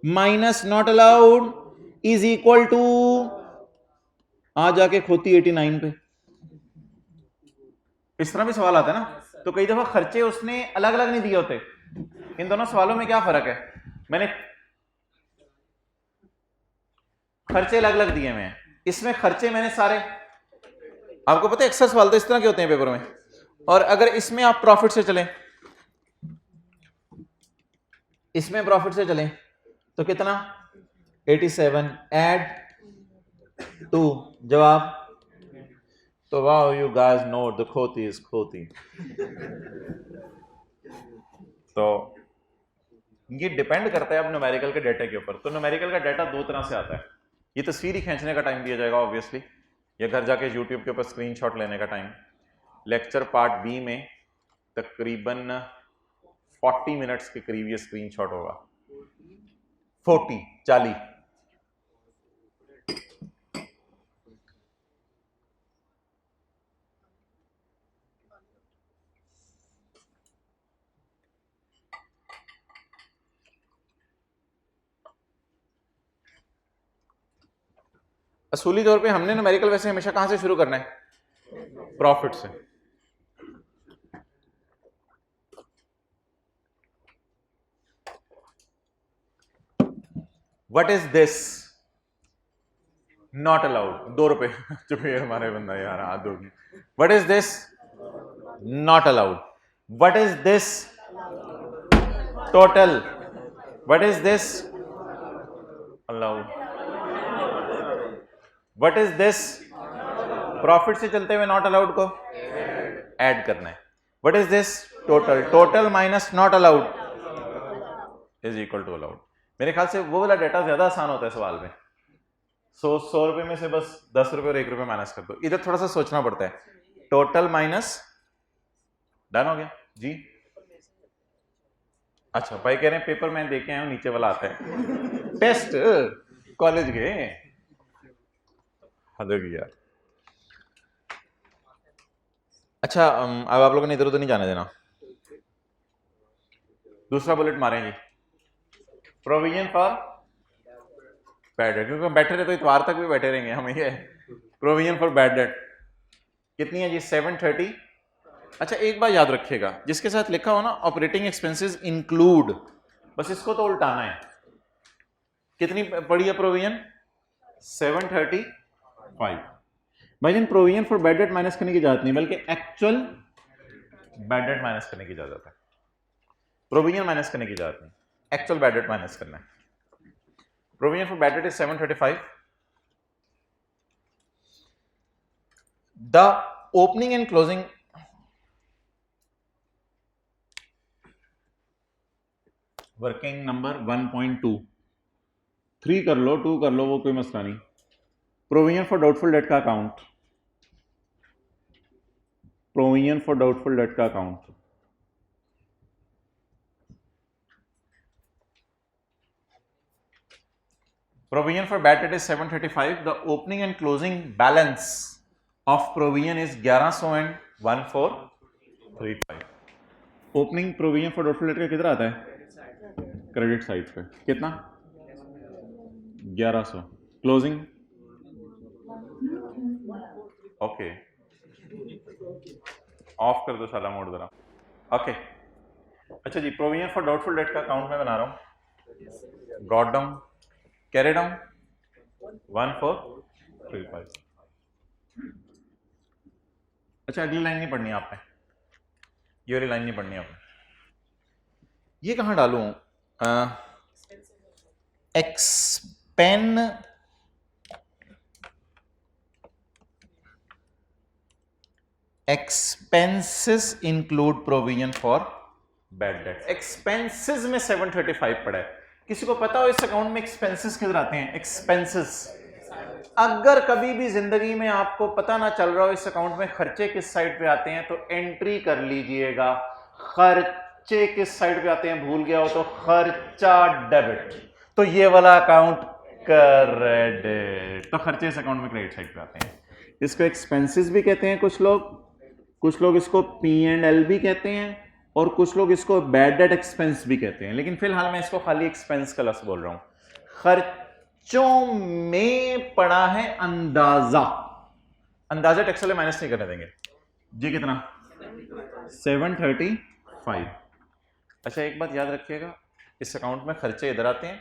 minus not allowed is equal to आ जाके खोती 89 पे। इस तरह भी सवाल आता है ना। तो कई दफा खर्चे उसने अलग अलग नहीं दिए होते। इन दोनों सवालों में क्या फर्क है, मैंने खर्चे अलग अलग दिए हुए हैं, इसमें खर्चे मैंने सारे, आपको पता है अक्सर सवाल तो इस तरह के होते हैं पेपर में। और अगर इसमें आप प्रॉफिट से चलें, इसमें प्रॉफिट से चलें तो कितना 87 ऐड 2 जवाब। तो wow you guys know the खोती इज खोती। तो ये डिपेंड करता है अब न्यूमेरिकल के डाटा के ऊपर। तो न्यूमेरिकल का डाटा दो तरह से आता है, ये तस्वीर ही खींचने का टाइम दिया जाएगा ऑब्वियसली, या घर जाके यूट्यूब के ऊपर स्क्रीनशॉट लेने का टाइम। लेक्चर पार्ट बी में तकरीबन 40 मिनट्स के करीब ये स्क्रीनशॉट होगा, 40। असूली तौर पे हमने न्यूमेरिकल वैसे हमेशा कहां से शुरू करना है, प्रॉफिट से। What is this not allowed, 2 रुपए चुपे हमारे बंदा यार हाथ दोगी। What is this not allowed. What is this total. What is this allowed. What is this profit से चलते हुए नॉट अलाउड को ऐड करना है। What is this total, total minus not allowed is equal to allowed. मेरे ख्याल से वो वाला डाटा ज्यादा आसान होता है सवाल में। 100 रुपए में से बस 10 रुपए और 1 रुपए माइनस कर दो, इधर थोड़ा सा सोचना पड़ता है। टोटल माइनस, डन हो गया जी। अच्छा भाई कह रहे हैं पेपर मैं देखे आया हूं नीचे वाला आता है टेस्ट कॉलेज गए हद होगी यार। अच्छा अब आप लोगों ने इधर उधर नहीं जाने देना। दूसरा बुलेट मारेंगे प्रोविजन फॉर बैड डेट, क्योंकि हम बैठे रहे तो इतवार तक भी बैठे रहेंगे हम। ये प्रोविजन फॉर बैड डेट कितनी है जी 730। अच्छा एक बात याद रखिएगा, जिसके साथ लिखा हो ना ऑपरेटिंग एक्सपेंसेस इंक्लूड, बस इसको तो उल्टाना है। कितनी पड़ी है प्रोविजन 735। भाई जन provision for bad date minus करने की इजाजत नहीं, बल्कि एक्चुअल बैड डेट माइनस करने की इजाजत है। प्रोविजन माइनस करने की इजाजत नहीं, एक्चुअल बैड डेट माइनस करना है। Provision for bad debt is 735। The opening and closing working number 1.2, 3 कर लो 2 कर लो वो कोई मसला नहीं। प्रोविजन फॉर डाउटफुल डेट का account, provision for doubtful debt का account provision for bad debt is 735। The opening and closing balance of provision is 1100 and 1435। Opening provision for doubtful debt का कितना आता है क्रेडिट साइड पे, कितना 1100। क्लोजिंग ओके ऑफ कर दो साला मोड जरा। ओके अच्छा जी, प्रोविजन फॉर डाउटफुल डेट का अकाउंट मैं बना रहा हूं। Brought down, carry down 1435। अच्छा अगली लाइन नहीं पढ़नी आपने, ये वाली लाइन नहीं पढ़नी आपने। ये कहां डालूं expenses include provision for bad date. Expenses में 735 पड़ा है। किसी को पता हो इस अकाउंट में एक्सपेंसेस किधर आते हैं? एक्सपेंसेस, अगर कभी भी जिंदगी में आपको पता ना चल रहा हो इस अकाउंट में खर्चे किस साइड पे आते हैं, तो एंट्री कर लीजिएगा खर्चे किस साइड पे आते हैं। भूल गया हो तो खर्चा डेबिट, तो ये वाला अकाउंट क्रेडिट। तो खर्चे इस अकाउंट में क्रेडिट साइड पे आते हैं। इसको एक्सपेंसेस भी कहते हैं कुछ लोग इसको P&L भी कहते हैं, और कुछ लोग इसको बैड डेट एक्सपेंस भी कहते हैं। लेकिन फिलहाल मैं इसको खाली एक्सपेंस का लफ्ज बोल रहा हूं। खर्चों में पड़ा है अंदाजा, अंदाजा टैक्स वाले माइनस नहीं करने देंगे। जी कितना? 735। अच्छा एक बात याद रखिएगा, इस अकाउंट में खर्चे इधर आते हैं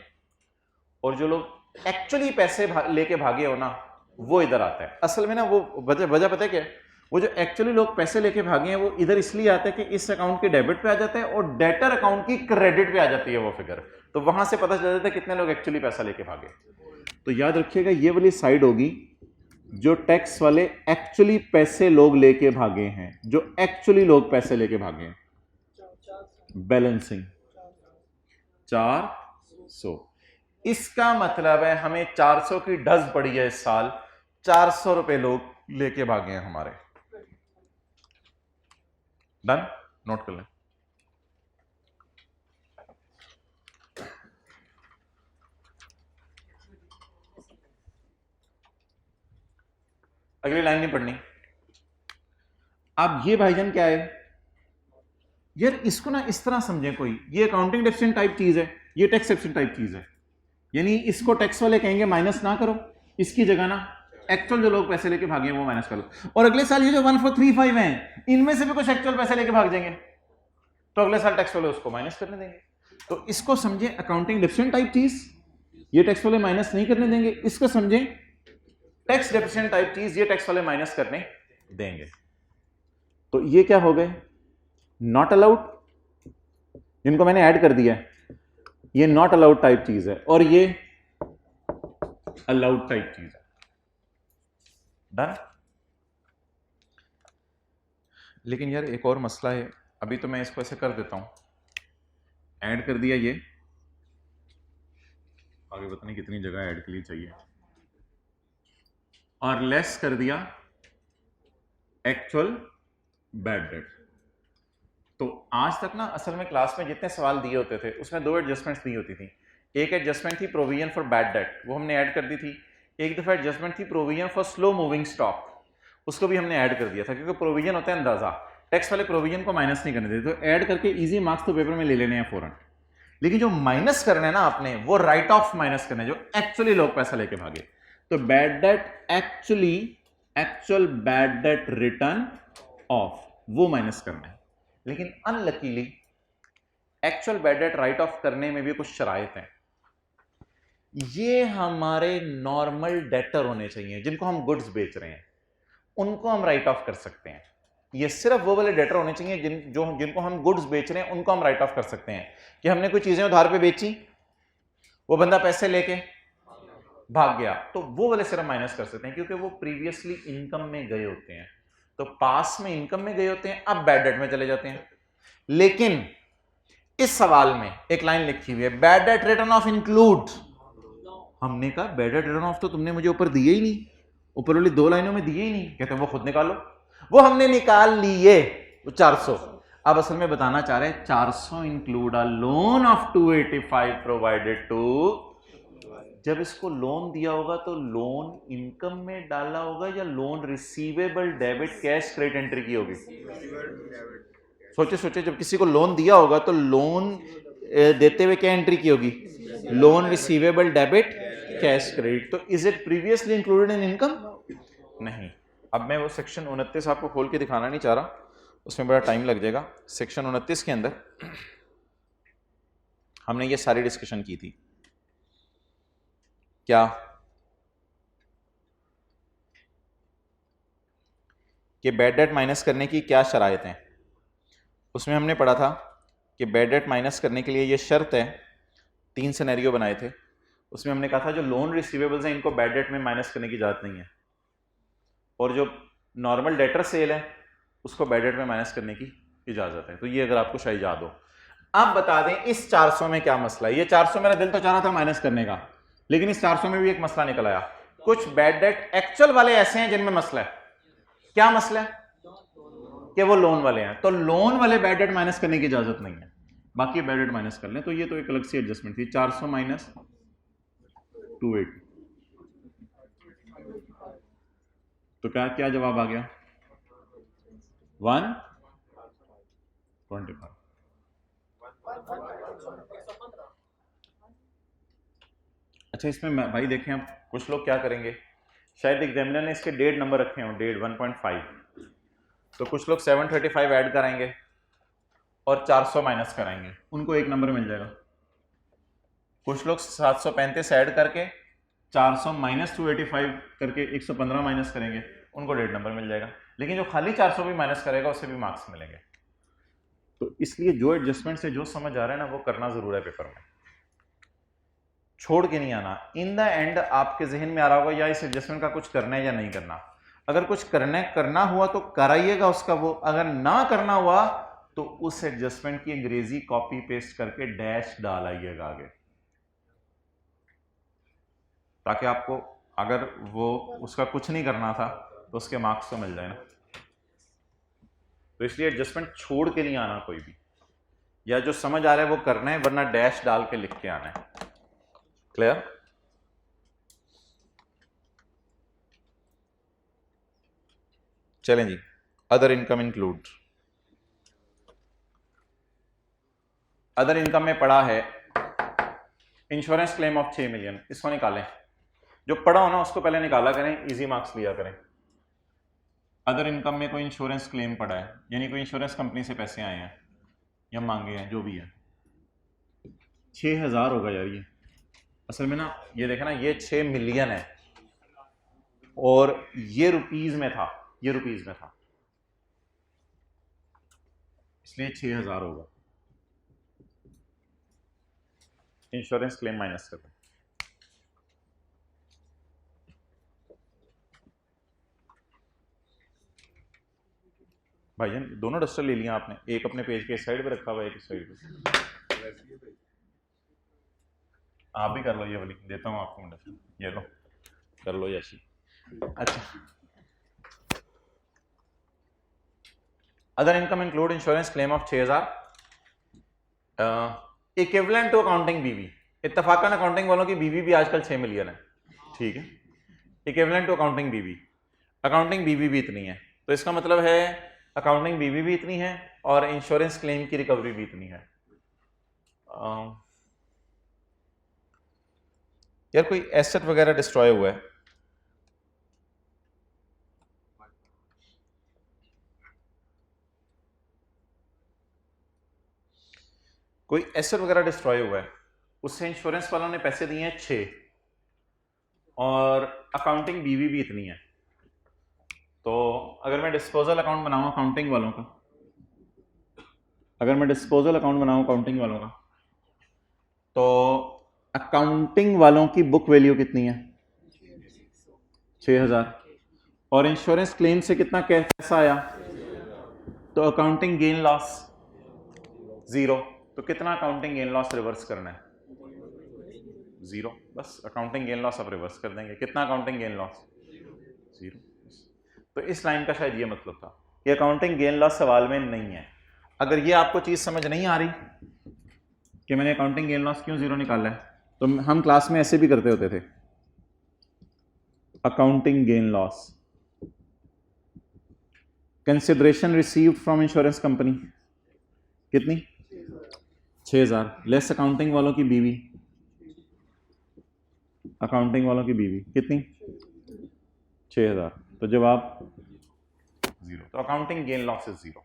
और जो लोग एक्चुअली पैसे लेके भागे हो ना वो इधर आता है। असल में ना वो वजह पता है क्या? वो जो एक्चुअली लोग पैसे लेके भागे हैं वो इधर इसलिए आता है कि इस अकाउंट के डेबिट पे आ जाता है और डेटर अकाउंट की क्रेडिट पे आ जाती है वो फिगर, तो वहां से पता चल जाता है कितने लोग एक्चुअली पैसा लेके भागे। तो याद रखिएगा ये वाली साइड होगी जो टैक्स वाले एक्चुअली पैसे लोग लेके भागे हैं, जो एक्चुअली लोग पैसे लेके भागे हैं। बैलेंसिंग 400, इसका मतलब है हमें 400 की डज पड़ी है इस साल, 400 रुपए लोग लेके भागे हैं हमारे। डन, नोट कर लें। अगली लाइन नहीं पढ़नी। अब ये भाईजान क्या है यार, इसको ना इस तरह समझें, कोई ये अकाउंटिंग डेफिशिएंट टाइप चीज है, ये टैक्स डेफिशिएंट टाइप चीज है, यानी इसको टैक्स वाले कहेंगे माइनस ना करो, इसकी जगह ना एक्चुअल जो लोग पैसे लेके भागे हैं वो माइनस कर लो। और अगले साल ये जो 1435 हैं इनमें से भी कुछ एक्चुअल पैसे लेके भाग जाएंगे तो अगले साल टैक्स वाले उसको माइनस करने देंगे। तो इसको समझे अकाउंटिंग डेफिशिएंट टाइप चीज, ये टैक्स वाले माइनस नहीं करने देंगे। इसको समझे टैक्स डेफिशिएंट टाइप चीज, ये टैक्स वाले माइनस करने देंगे। तो ये क्या हो गए? नॉट अलाउड, जिनको मैंने ऐड कर दिया है, ये नॉट अलाउड टाइप चीज है और ये अलाउड टाइप चीज है। डन। लेकिन यार एक और मसला है, अभी तो मैं इसको ऐसे कर देता हूं, ऐड कर दिया, ये आगे पता नहीं कितनी जगह ऐड के लिए चाहिए, और लेस कर दिया एक्चुअल बैड डेट। तो आज तक ना असल में क्लास में जितने सवाल दिए होते थे उसमें दो एडजस्टमेंट्स दी होती थी। एक एडजस्टमेंट थी प्रोविजन फॉर बैड डेट, वो हमने ऐड कर दी थी। एक दफा एडजस्टमेंट थी provision for slow moving stock, उसको भी हमने ऐड कर दिया था, क्योंकि प्रोविजन होता है अंदाजा, टैक्स वाले प्रोविजन को माइनस नहीं करने देते, तो ऐड करके इजी मार्क्स तो पेपर में ले लेने हैं फौरन। लेकिन जो माइनस करना है ना आपने, वो राइट ऑफ माइनस करना है, जो एक्चुअली लोग पैसा लेके भागे। तो bad debt actually, actual bad debt return of, वो माइनस करना है। लेकिन unluckily actual bad debt right of करने में भी कुछ शराइत हैं। ये हमारे नॉर्मल डेटर होने चाहिए, जिनको हम गुड्स बेच रहे हैं उनको हम राइट ऑफ कर सकते हैं। ये सिर्फ वो वाले डेटर होने चाहिए जिनको हम गुड्स बेच रहे हैं उनको हम राइट ऑफ कर सकते हैं। कि हमने कोई चीजें उधार पे बेची, वो बंदा पैसे लेके भाग गया, तो वो वाले सिर्फ माइनस कर सकते हैं, क्योंकि वो प्रीवियसली इनकम में गए होते हैं, तो पास में इनकम में गए होते हैं, अब बैड डेट में चले जाते हैं। लेकिन इस सवाल में एक लाइन लिखी हुई है, bad debt return of include. हमने कहा बैड डेट रिटर्न ऑफ तो तुमने मुझे ऊपर दिए ही नहीं, ऊपर वाली दो लाइनों में दिए ही नहीं। कहते हैं वो खुद निकालो, वो हमने निकाल लिए, वो 400। अब असल में बताना चाह रहे हैं 400 include a loan of 285 provided to. जब इसको लोन दिया होगा तो लोन इनकम में डाला होगा या loan receivable debit cash credit entry की होगी? सोचे सोचे, जब किसी को लोन दिया होगा तो लोन देते हुए क्या एंट्री की होगी? Loan receivable debit cash credit. तो is it previously included in income? नहीं। अब मैं वो सेक्शन 29 आपको खोल के दिखाना नहीं चाह रहा, उसमें बड़ा टाइम लग जाएगा। सेक्शन 29 के अंदर हमने ये सारी डिस्कशन की थी। क्या? कि बैड डेट माइनस करने की क्या शराइत हैं। उसमें हमने पढ़ा था कि बैड डेट माइनस करने के लिए ये शर्त है, 3 सिनेरियो बनाए थे। उसमें हमने कहा था जो लोन रिसीवेबल्स हैं इनको बैड डेट में माइनस करने की इजाजत नहीं है, और जो नॉर्मल डेटर सेल है उसको बैड डेट में माइनस करने की इजाजत है। तो ये अगर आपको शायद याद हो। अब बता दें इस 400 में क्या मसला है। ये 400 मेरा दिल तो चाह रहा था माइनस करने का, लेकिन इस 400 में भी एक मसला निकल आया। कुछ बैड डेट एक्चुअल वाले ऐसे हैं जिनमें मसला है। क्या मसला है? कि वो लोन वाले हैं, तो लोन वाले बैड डेट माइनस करने की इजाजत नहीं है, बाकी बैड डेट माइनस कर लें। तो ये तो एक अलग सी एडजस्टमेंट थी। 400 माइनस 280, तो क्या जवाब आ गया? 125। अच्छा, इसमें भाई देखें, अब कुछ लोग क्या करेंगे, शायद एग्जामिनर ने इसके डेट नंबर रखे हों, डेट 1.5, तो कुछ लोग 735 ऐड कराएंगे और 400 माइनस कराएंगे, उनको एक नंबर मिल जाएगा। कुछ लोग 735 ऐड करके 400 माइनस 285 करके 115 माइनस करेंगे, उनको 1.5 नंबर मिल जाएगा। लेकिन जो खाली 400 भी माइनस करेगा उससे भी मार्क्स मिलेंगे। तो इसलिए जो एडजस्टमेंट से जो समझ आ रहा है ना वो करना जरूर है पेपर में, छोड़ के नहीं आना। इन द एंड आपके जहन में आ रहा होगा या इस एडजस्टमेंट का कुछ करना है या नहीं करना। अगर कुछ करना हुआ तो कराइएगा उसका वो, अगर ना करना हुआ तो उस एडजस्टमेंट की अंग्रेजी कॉपी पेस्ट करके डैश डाल आइएगा आगे, ताकि आपको अगर वो उसका कुछ नहीं करना था तो उसके मार्क्स तो मिल जाए ना। तो इसलिए एडजस्टमेंट छोड़ के नहीं आना कोई भी, या जो समझ आ रहा है वो करना है, वरना डैश डाल के लिख के आना है। क्लियर? चलें जी, other income include. Other income में पड़ा है इंश्योरेंस क्लेम ऑफ 6 मिलियन, इसको निकालें। जो पड़ा हो ना उसको पहले निकाला करें, इजी मार्क्स लिया करें। अदर इनकम में कोई इंश्योरेंस क्लेम पड़ा है, यानी कोई इंश्योरेंस कंपनी से पैसे आए हैं या मांगे हैं, जो भी है, 6000 होगा यार। ये असल में ना ये देखा ना, ये 6 मिलियन है और ये रुपीज में था, ये रुपीज में था, इसलिए 6000 होगा। इंश्योरेंस क्लेम माइनस कर दो। भाईजान दोनों डस्टर ले लिया आपने, एक अपने पेज के इस साइड पे रखा हुआ है, एक इस साइड पे। आप भी कर लो, ये वाली देता हूँ आपको डस्टर, ये लो कर लो यशी। अच्छा, other income include insurance claim of 6000, equivalent to accounting बीवी। इत्तफाकन अकाउंटिंग वालों की बीवी भी आजकल 6 मिलियन है, ठीक है। इक्विवेलेंट टू अकाउंटिंग बीवी, अकाउंटिंग बीवी भी इतनी है, तो इसका मतलब है अकाउंटिंग बीवी भी इतनी है और इंश्योरेंस क्लेम की रिकवरी भी इतनी है। यार कोई एसेट वगैरह डिस्ट्रॉय हुआ है, कोई एसेट वगैरह डिस्ट्रॉय हुआ है, उससे इंश्योरेंस वालों ने पैसे दिए हैं 6 और अकाउंटिंग बीवी भी इतनी है। तो अगर मैं डिस्पोजल अकाउंट बनाऊं अकाउंटिंग वालों का, अगर मैं डिस्पोजल अकाउंट बनाऊं अकाउंटिंग वालों का, तो अकाउंटिंग वालों की बुक वैल्यू कितनी है? 6000। और इंश्योरेंस क्लेम से कितना कैसा आया? तो अकाउंटिंग गेन लॉस 0। तो कितना अकाउंटिंग गेन लॉस रिवर्स करना है? 0। बस अकाउंटिंग गेन लॉस आप रिवर्स कर देंगे। कितना अकाउंटिंग गेन लॉस? 0। तो इस लाइन का शायद ये मतलब था कि अकाउंटिंग गेन लॉस सवाल में नहीं है। अगर ये आपको चीज समझ नहीं आ रही कि मैंने अकाउंटिंग गेन लॉस क्यों 0 निकाला है, तो हम क्लास में ऐसे भी करते होते थे। Accounting gain loss, consideration received from insurance company कितनी? 6000 लेस अकाउंटिंग वालों की बीवी, अकाउंटिंग वालों की बीवी कितनी? 6000। तो जवाब 0। तो अकाउंटिंग गेन लॉस इज 0।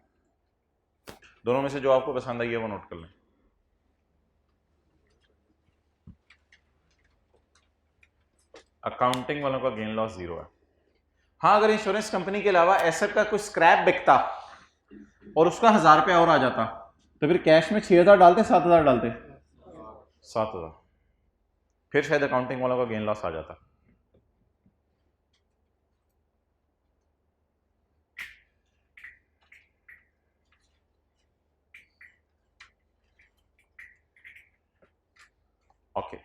दोनों में से जो आपको पसंद आई है वो नोट कर लें। अकाउंटिंग वालों का गेन लॉस 0 है। हाँ, अगर इंश्योरेंस कंपनी के अलावा एसेट का कुछ स्क्रैप बिकता और उसका 1000 रुपया और आ जाता, तो फिर कैश में 6000 डालते 7000 डालते? 7000। फिर शायद अकाउंटिंग वालों का गेन लॉस आ जाता। ओके,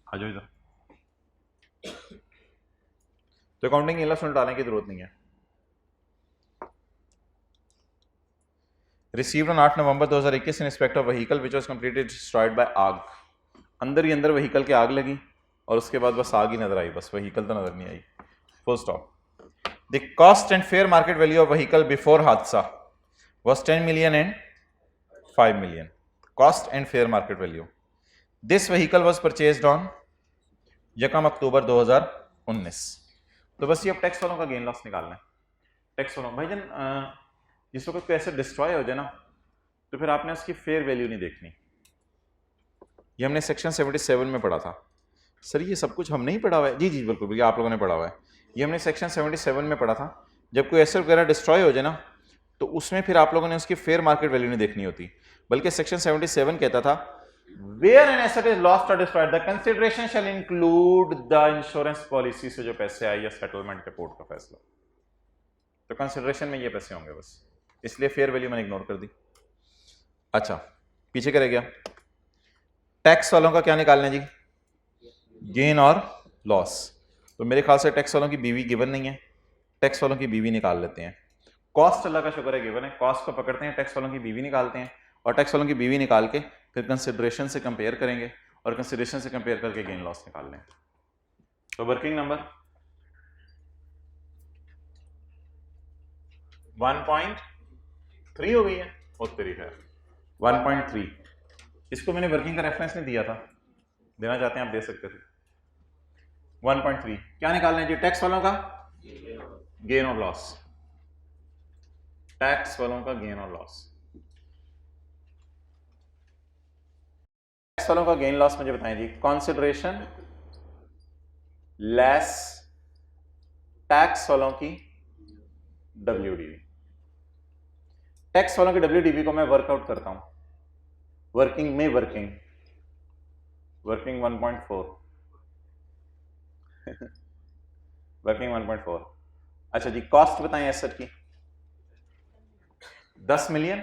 आ जाओ इधर। तो अकाउंटिंग गेन लॉस डालने की जरूरत नहीं है। Received on 8 November 2021 in respect of vehicle which was completely destroyed by आग। अंदर ही अंदर व्हीकल के आग लगी और उसके बाद बस आग ही नजर आई, बस व्हीकल तो नजर नहीं आई। Full stop. The cost and fair market value of vehicle before हादसा was 10 million and 5 million. Cost and fair market value. This vehicle was purchased on यकम अक्टूबर 2019। तो बस ये अब टैक्स वालों का गेन लॉस निकालना है। टैक्स वालों भाईजान जिस वक्त कोई एसेट डिस्ट्रॉय हो जाए ना तो फिर आपने उसकी फेयर वैल्यू नहीं देखनी। ये हमने सेक्शन 77 में पढ़ा था। सर ये सब कुछ हम नहीं पढ़ा हुआ है? जी जी बिल्कुल भैया, आप लोगों ने पढ़ा हुआ है। ये हमने सेक्शन 77 में पढ़ा था। जब कोई एसेट वगैरह डिस्ट्रॉय हो जाए ना तो उसमें फिर आप लोगों ने उसकी फेयर मार्केट वैल्यू नहीं देखनी होती, बल्कि सेक्शन 77 कहता था where an asset is lost और destroyed the consideration shall include the insurance policy से जो पैसे आए या सेटलमेंट के कोर्ट का फैसला। तो कंसिडरेशन में ये पैसे होंगे बस, इसलिए फेयर वैल्यू मैंने इग्नोर कर दी। अच्छा पीछे क्या रह गया? टैक्स वालों का क्या निकालना है जी? गेन और लॉस। तो मेरे ख्याल से टैक्स वालों की बीवी गिवन नहीं है, टैक्स वालों की बीवी निकाल लेते हैं। कॉस्ट अल्लाह का शुक्र है गिवन है, कॉस्ट को पकड़ते हैं, टैक्स वालों की बीवी निकालते हैं और टैक्स वालों की बीवी निकाल के फिर कंसिडरेशन से कंपेयर करेंगे और कंसिडरेशन से कंपेयर करके गेन लॉस निकाल लें। तो वर्किंग नंबर 1.3 हो गई है और तरीका है 1.3। इसको मैंने वर्किंग का रेफरेंस नहीं दिया था, देना चाहते हैं आप दे सकते थे। 1.3 क्या निकालना है जी? टैक्स वालों का गेन और लॉस। टैक्स वालों का गेन और लॉस। टैक्स वालों का गेन लॉस मुझे बताएं जी। कंसिडरेशन लेस टैक्स वालों की WDV। टैक्स वालों की WDV को मैं वर्कआउट करता हूं वर्किंग में, वर्किंग 1.4 वर्किंग 1.4। अच्छा जी कॉस्ट बताएं एसेट की। 10 मिलियन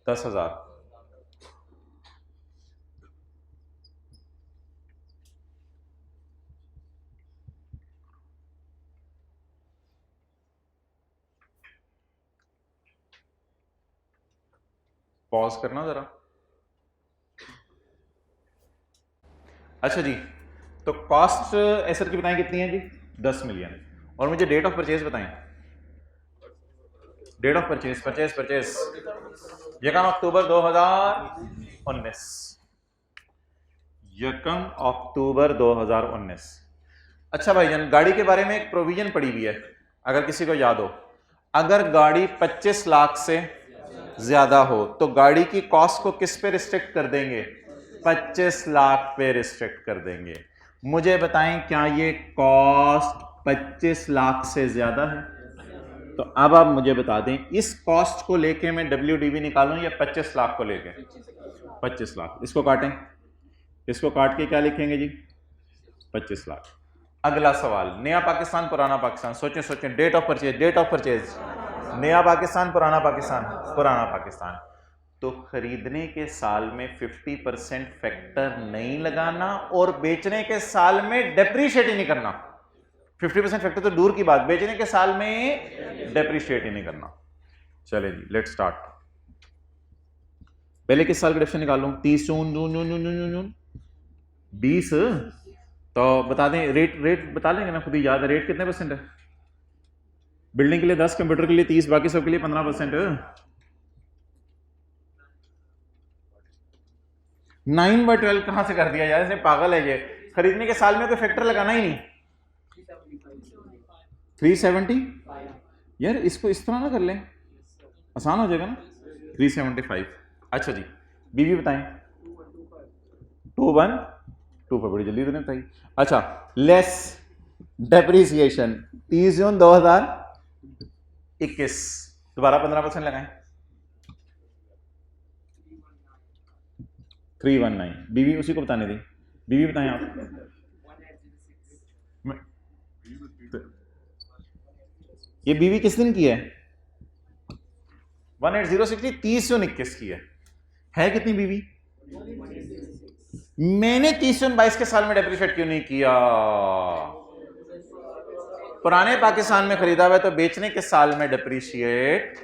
10,000। पॉज करना जरा। अच्छा जी तो कॉस्ट एसेट की बताएं कितनी है जी? 10 मिलियन। और मुझे डेट ऑफ परचेज बताएं। डेट ऑफ परचेज परचेज यकम अक्टूबर 2019। यकम अक्टूबर 2019। अच्छा भाईजान गाड़ी के बारे में एक प्रोविजन पड़ी हुई है, अगर किसी को याद हो, अगर गाड़ी 25 लाख से ज्यादा हो तो गाड़ी की कॉस्ट को किस पे रिस्ट्रिक्ट कर देंगे? 25 लाख पे रिस्ट्रिक्ट कर देंगे। मुझे बताएं क्या ये कॉस्ट 25 लाख से ज्यादा है? तो अब आप मुझे बता दें इस कॉस्ट को लेके मैं WDV निकालूं या 25 लाख को लेके? 25 लाख। इसको काटें, इसको काट के क्या लिखेंगे जी? 25 लाख। अगला सवाल, नया पाकिस्तान पुराना पाकिस्तान, सोचें सोचें। Date of purchase, date of purchase, नया पाकिस्तान पुराना पाकिस्तान, पुराना पाकिस्तान। तो खरीदने के साल में 50% फैक्टर नहीं लगाना और बेचने के साल में डेप्रीशिएट ही नहीं करना। 50% फैक्टर तो दूर की बात, बेचने के साल में डेप्रीशिएट ही नहीं करना। चले जी लेट्स स्टार्ट। पहले किस साल का डिफरेंस निकालूं? 30 जून 20। तो बता दें रेट बता लेंगे ना, खुद ही याद है। रेट कितने % है? बिल्डिंग के लिए 10, कंप्यूटर के लिए 30, बाकी सब के लिए 15%। 9/12 कहां से कर दिया यार, इसने पागल है ये। खरीदने के साल में कोई फैक्टर लगाना ही नहीं। 370 यार, इसको इस तरह ना कर लें, आसान हो जाएगा ना। 375। अच्छा जी बीवी बताएं। 212 पर बड़ी जल्दी तो नहीं बताई। अच्छा लेस डेप्रीसिएशन 30 जून 2021, दोबारा 15% लगाएं। 319। बीवी उसी को बताने दी। बीवी बताएं आप। ये बीवी किस दिन की है? 18060 30 जून 21 की है कितनी बीवी? मैंने 30 जून 22 के साल में डेप्रीशिएट क्यों नहीं किया? पुराने पाकिस्तान में खरीदा हुआ तो बेचने के साल में डेप्रीशिएट।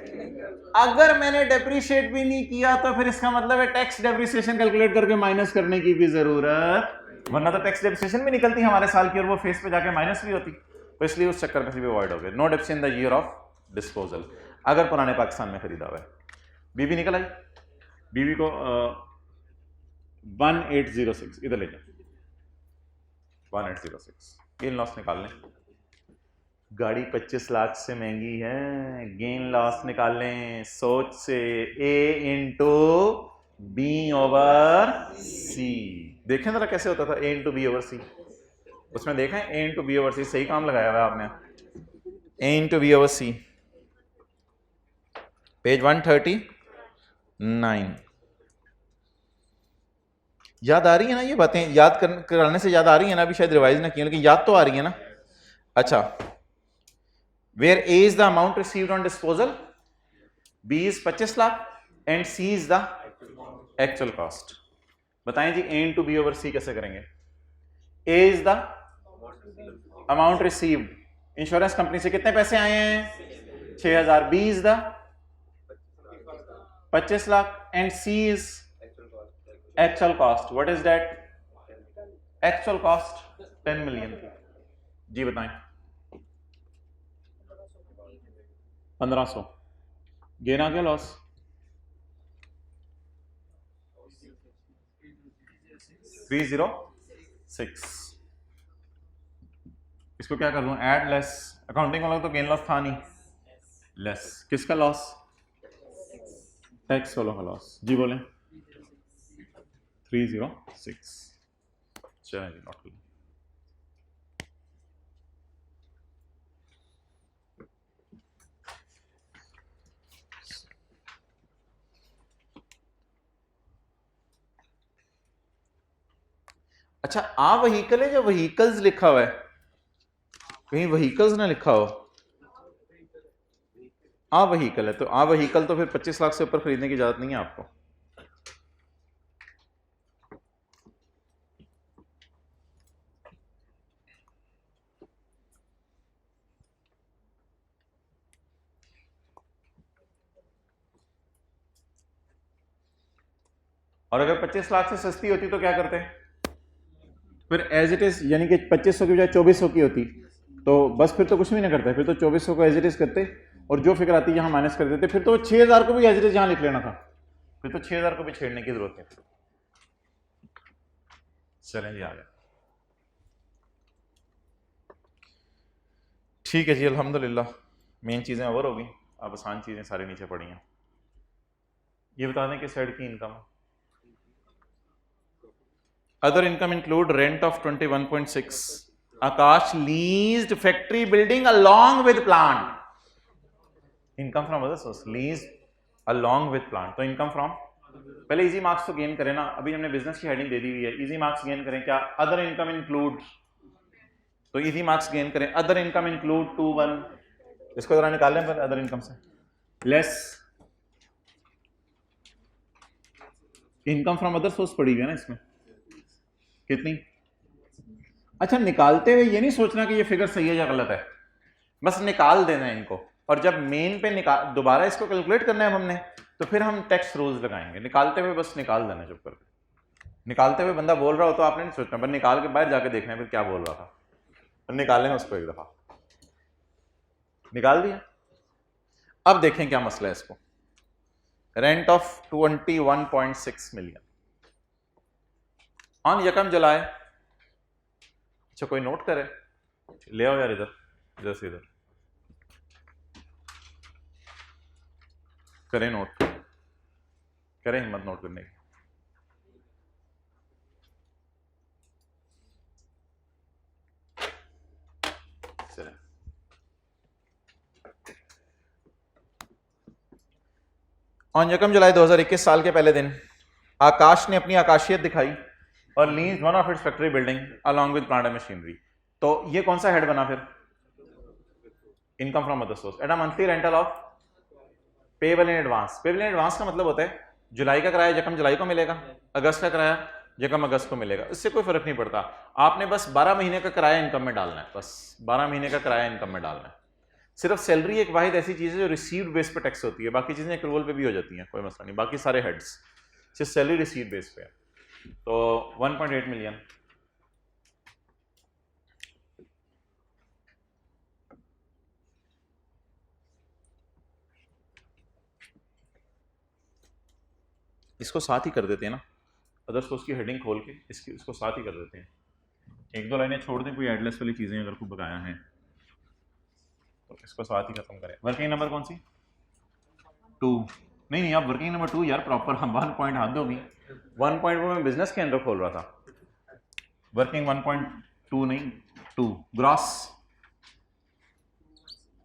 अगर मैंने डेप्रीशिएट भी नहीं किया तो फिर इसका मतलब है टैक्स डेप्रीसिएशन कैलकुलेट करके माइनस करने की भी जरूरत, वरना तो टैक्स डेप्रीसिएशन भी निकलती हमारे साल की और वो फेस पे जाके माइनस भी होती। तो इसलिए उस चक्कर में से भी अवॉइड हो गए। No depreciation in the year of disposal, अगर पुराने पाकिस्तान में खरीदा हुआ है। बीवी निकल आई। बीवी को 1806 इधर ले जाए। 1806। गेन लॉस निकाल लें। गाड़ी 25 लाख से महंगी है, गेन लॉस निकाल लें सोच से। ए इंटू बी ओवर सी। देखें जरा कैसे होता था ए इंटू बी ओवर सी, उसमें देखें ए इंटू बी ओवर सी, सही काम लगाया हुआ आपने। ए इंटू बी ओवर सी, पेज 139। याद आ रही है ना ये बातें? याद कराने से याद आ रही है ना? अभी शायद रिवाइज ना किया, लेकिन याद तो आ रही है ना? अच्छा, where A is the amount received on disposal, B is 25 lakh and C is the actual cost. बताएं जी A into B over C कैसे करेंगे? A is the amount received, insurance company से कितने पैसे आए हैं? 6000। B is the 25 lakh and C is actual cost. What is that? Actual cost 10 million. जी बताएं। 1500। गेन आ गया लॉस? 306। इसको क्या कर दूं? Add less. अकाउंटिंग वाला तो गेन लॉस था नहीं, लेस किसका लॉस? टैक्स वालों का लॉस। जी बोलें। 306। चलें जी, नोट कर लें। अच्छा, आ व्हीकल है या व्हीकल्स लिखा हुआ है? कहीं व्हीकल्स ना लिखा हो। आ व्हीकल है तो आ व्हीकल तो फिर 25 लाख से ऊपर खरीदने की इजाजत नहीं है आपको। और अगर 25 लाख से सस्ती होती तो क्या करते हैं? फिर एज इट इज, यानी कि 2500 की बजाय 2400 की होती तो बस फिर तो कुछ भी नहीं करते, फिर तो 2400 को एज इट इज करते और जो फिगर आती यहाँ माइनस कर देते। फिर तो 6000 को भी एज इट इज यहाँ लिख लेना था, फिर तो 6000 को भी छेड़ने की जरूरत नहीं थी। चलें जी आगे। ठीक है जी, अल्हम्दुलिल्लाह मेन चीज़ें ओवर होगी, अब आसान चीज़ें सारी नीचे पड़ी हैं। ये बता दें कि साइड की income, other income include rent of 21.6, Akash leased factory building along with plant. Income from other source, lease along with plant, तो इनकम फ्रॉम। पहले इजी मार्क्स तो गेन करें ना, अभी हमने बिजनेस की हेडिंग दे दी हुई है, इजी मार्क्स गेन करें क्या? अदर इनकम इंक्लूड, तो इजी मार्क्स गेन करें। अदर इनकम इंक्लूड 21, इसको जरा निकाल लें अदर इनकम से। Less income from other source पड़ी हुई है ना इसमें, कितनी? अच्छा, निकालते हुए ये नहीं सोचना कि ये फिगर सही है या गलत है, बस निकाल देना है इनको, और जब मेन पे दोबारा इसको कैलकुलेट करना है हमने, तो फिर हम टैक्स रूल्स लगाएंगे। निकालते हुए बस निकाल देना चुप करके। निकालते हुए बंदा बोल रहा हो तो आपने नहीं सोचना, बस निकाल के बाहर जाके देखना है फिर क्या बोल रहा था, और निकालें उसको एक दफा। निकाल दिया। अब देखें क्या मसला है इसको। रेंट ऑफ 21.6 मिलियन ऑन यकम जुलाई। अच्छा, कोई नोट करे? ले आओ यार इधर, इधर से इधर करें नोट, करें हिम्मत नोट करने की। चलें, ऑन यकम जुलाई 2021 साल के पहले दिन आकाश ने अपनी आकाशियत दिखाई और lease one of its factory building along with plant and machinery. तो ये कौन सा हेड बना फिर? Income from other source at a monthly rental of payable in advance. Payable in advance का मतलब होता है जुलाई का किराया यकम जुलाई को मिलेगा, अगस्त का किराया यकम अगस्त को मिलेगा, इससे कोई फर्क नहीं पड़ता। आपने बस 12 महीने का किराया इनकम में डालना है, बस 12 महीने का किराया इनकम में डालना है। सिर्फ सैलरी एक वाहिद ऐसी चीज़ है जो रिसीव्ड बेस पे टैक्स होती है, बाकी चीज़ें एक्रूवल पे भी हो जाती हैं, कोई मसला नहीं। बाकी सारे हेड्स सिर्फ सैलरी रिसीव्ड बेस पे है। तो 1.8 मिलियन इसको साथ ही कर देते हैं ना, अदर सोर्स की हेडिंग खोल के इसको साथ ही कर देते हैं। एक दो लाइनें छोड़ दें, कोई एडलेस वाली चीजें अगर कोई बकाया हैं तो इसको साथ ही खत्म करें। वर्किंग नंबर कौन सी? 2। नहीं आप वर्किंग नंबर 2 यार प्रॉपर, हम 1 पॉइंट हाथ दोगी। 1 पॉइंट वो मैं बिजनेस के अंदर खोल रहा था। वर्किंग 1.2 नहीं 2। ग्रॉस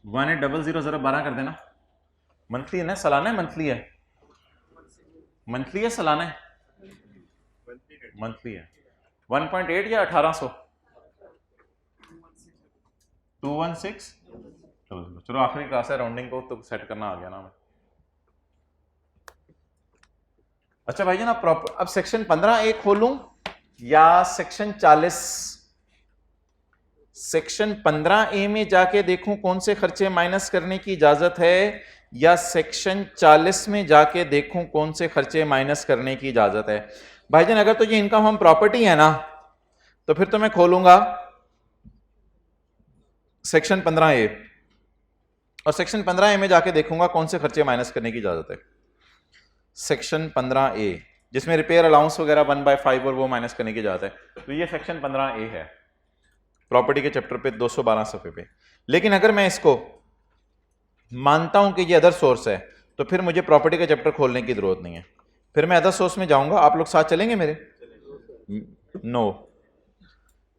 1800 जरा 12 कर देना। मंथली है ना, सालाना है? मंथली है, मंथली है सालाना है? मंथली है। 1.8 या 1800? 216। चलो आखिरी क्लास है, राउंडिंग को तो सेट करना आ गया ना। अच्छा भाई जान, अब सेक्शन 15A खोलूं या सेक्शन 40? सेक्शन 15A में जाके देखूं कौन से खर्चे माइनस करने की इजाजत है, या सेक्शन 40 में जाके देखूं कौन से खर्चे माइनस करने की इजाजत है? भाईजान अगर तो ये इनकम हम प्रॉपर्टी है ना, तो फिर तो मैं खोलूंगा सेक्शन 15A, और सेक्शन 15A में जाके देखूंगा कौन से खर्चे माइनस करने की इजाजत है। सेक्शन 15A जिसमें रिपेयर अलाउंस वगैरह 1/5 और वो माइनस करने की इजाजत है, तो ये सेक्शन 15A है प्रॉपर्टी के चैप्टर पे 212 सफ़े पे। लेकिन अगर मैं इसको मानता हूं कि ये अदर सोर्स है, तो फिर मुझे प्रॉपर्टी का चैप्टर खोलने की जरूरत नहीं है, फिर मैं अदर सोर्स में जाऊंगा। आप लोग साथ चलेंगे मेरे? नो।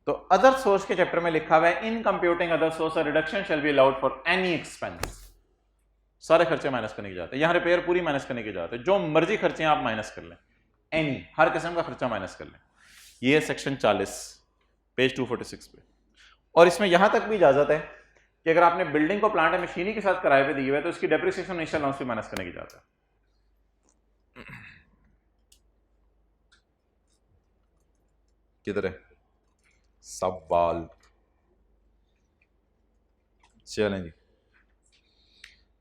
तो अदर सोर्स के चैप्टर में लिखा हुआ है in computing other source a reduction shall be allowed for any expense. सारे खर्चे माइनस करने की जाते हैं, यहां रिपेयर पूरी माइनस करने की जाते हैं, जो मर्जी खर्चे आप माइनस कर लें, एनी हर किस्म का खर्चा माइनस कर लें। ये है सेक्शन 40 पेज 246 पे। और इसमें यहां तक भी इजाजत है कि अगर आपने बिल्डिंग को प्लांट मशीनरी के साथ किराए पे दी हुई है तो इसकी डेप्रिसिएशन इनिशियल अलाउंस भी माइनस करने की इजाजत है। किधर है सवाल? चलें जी।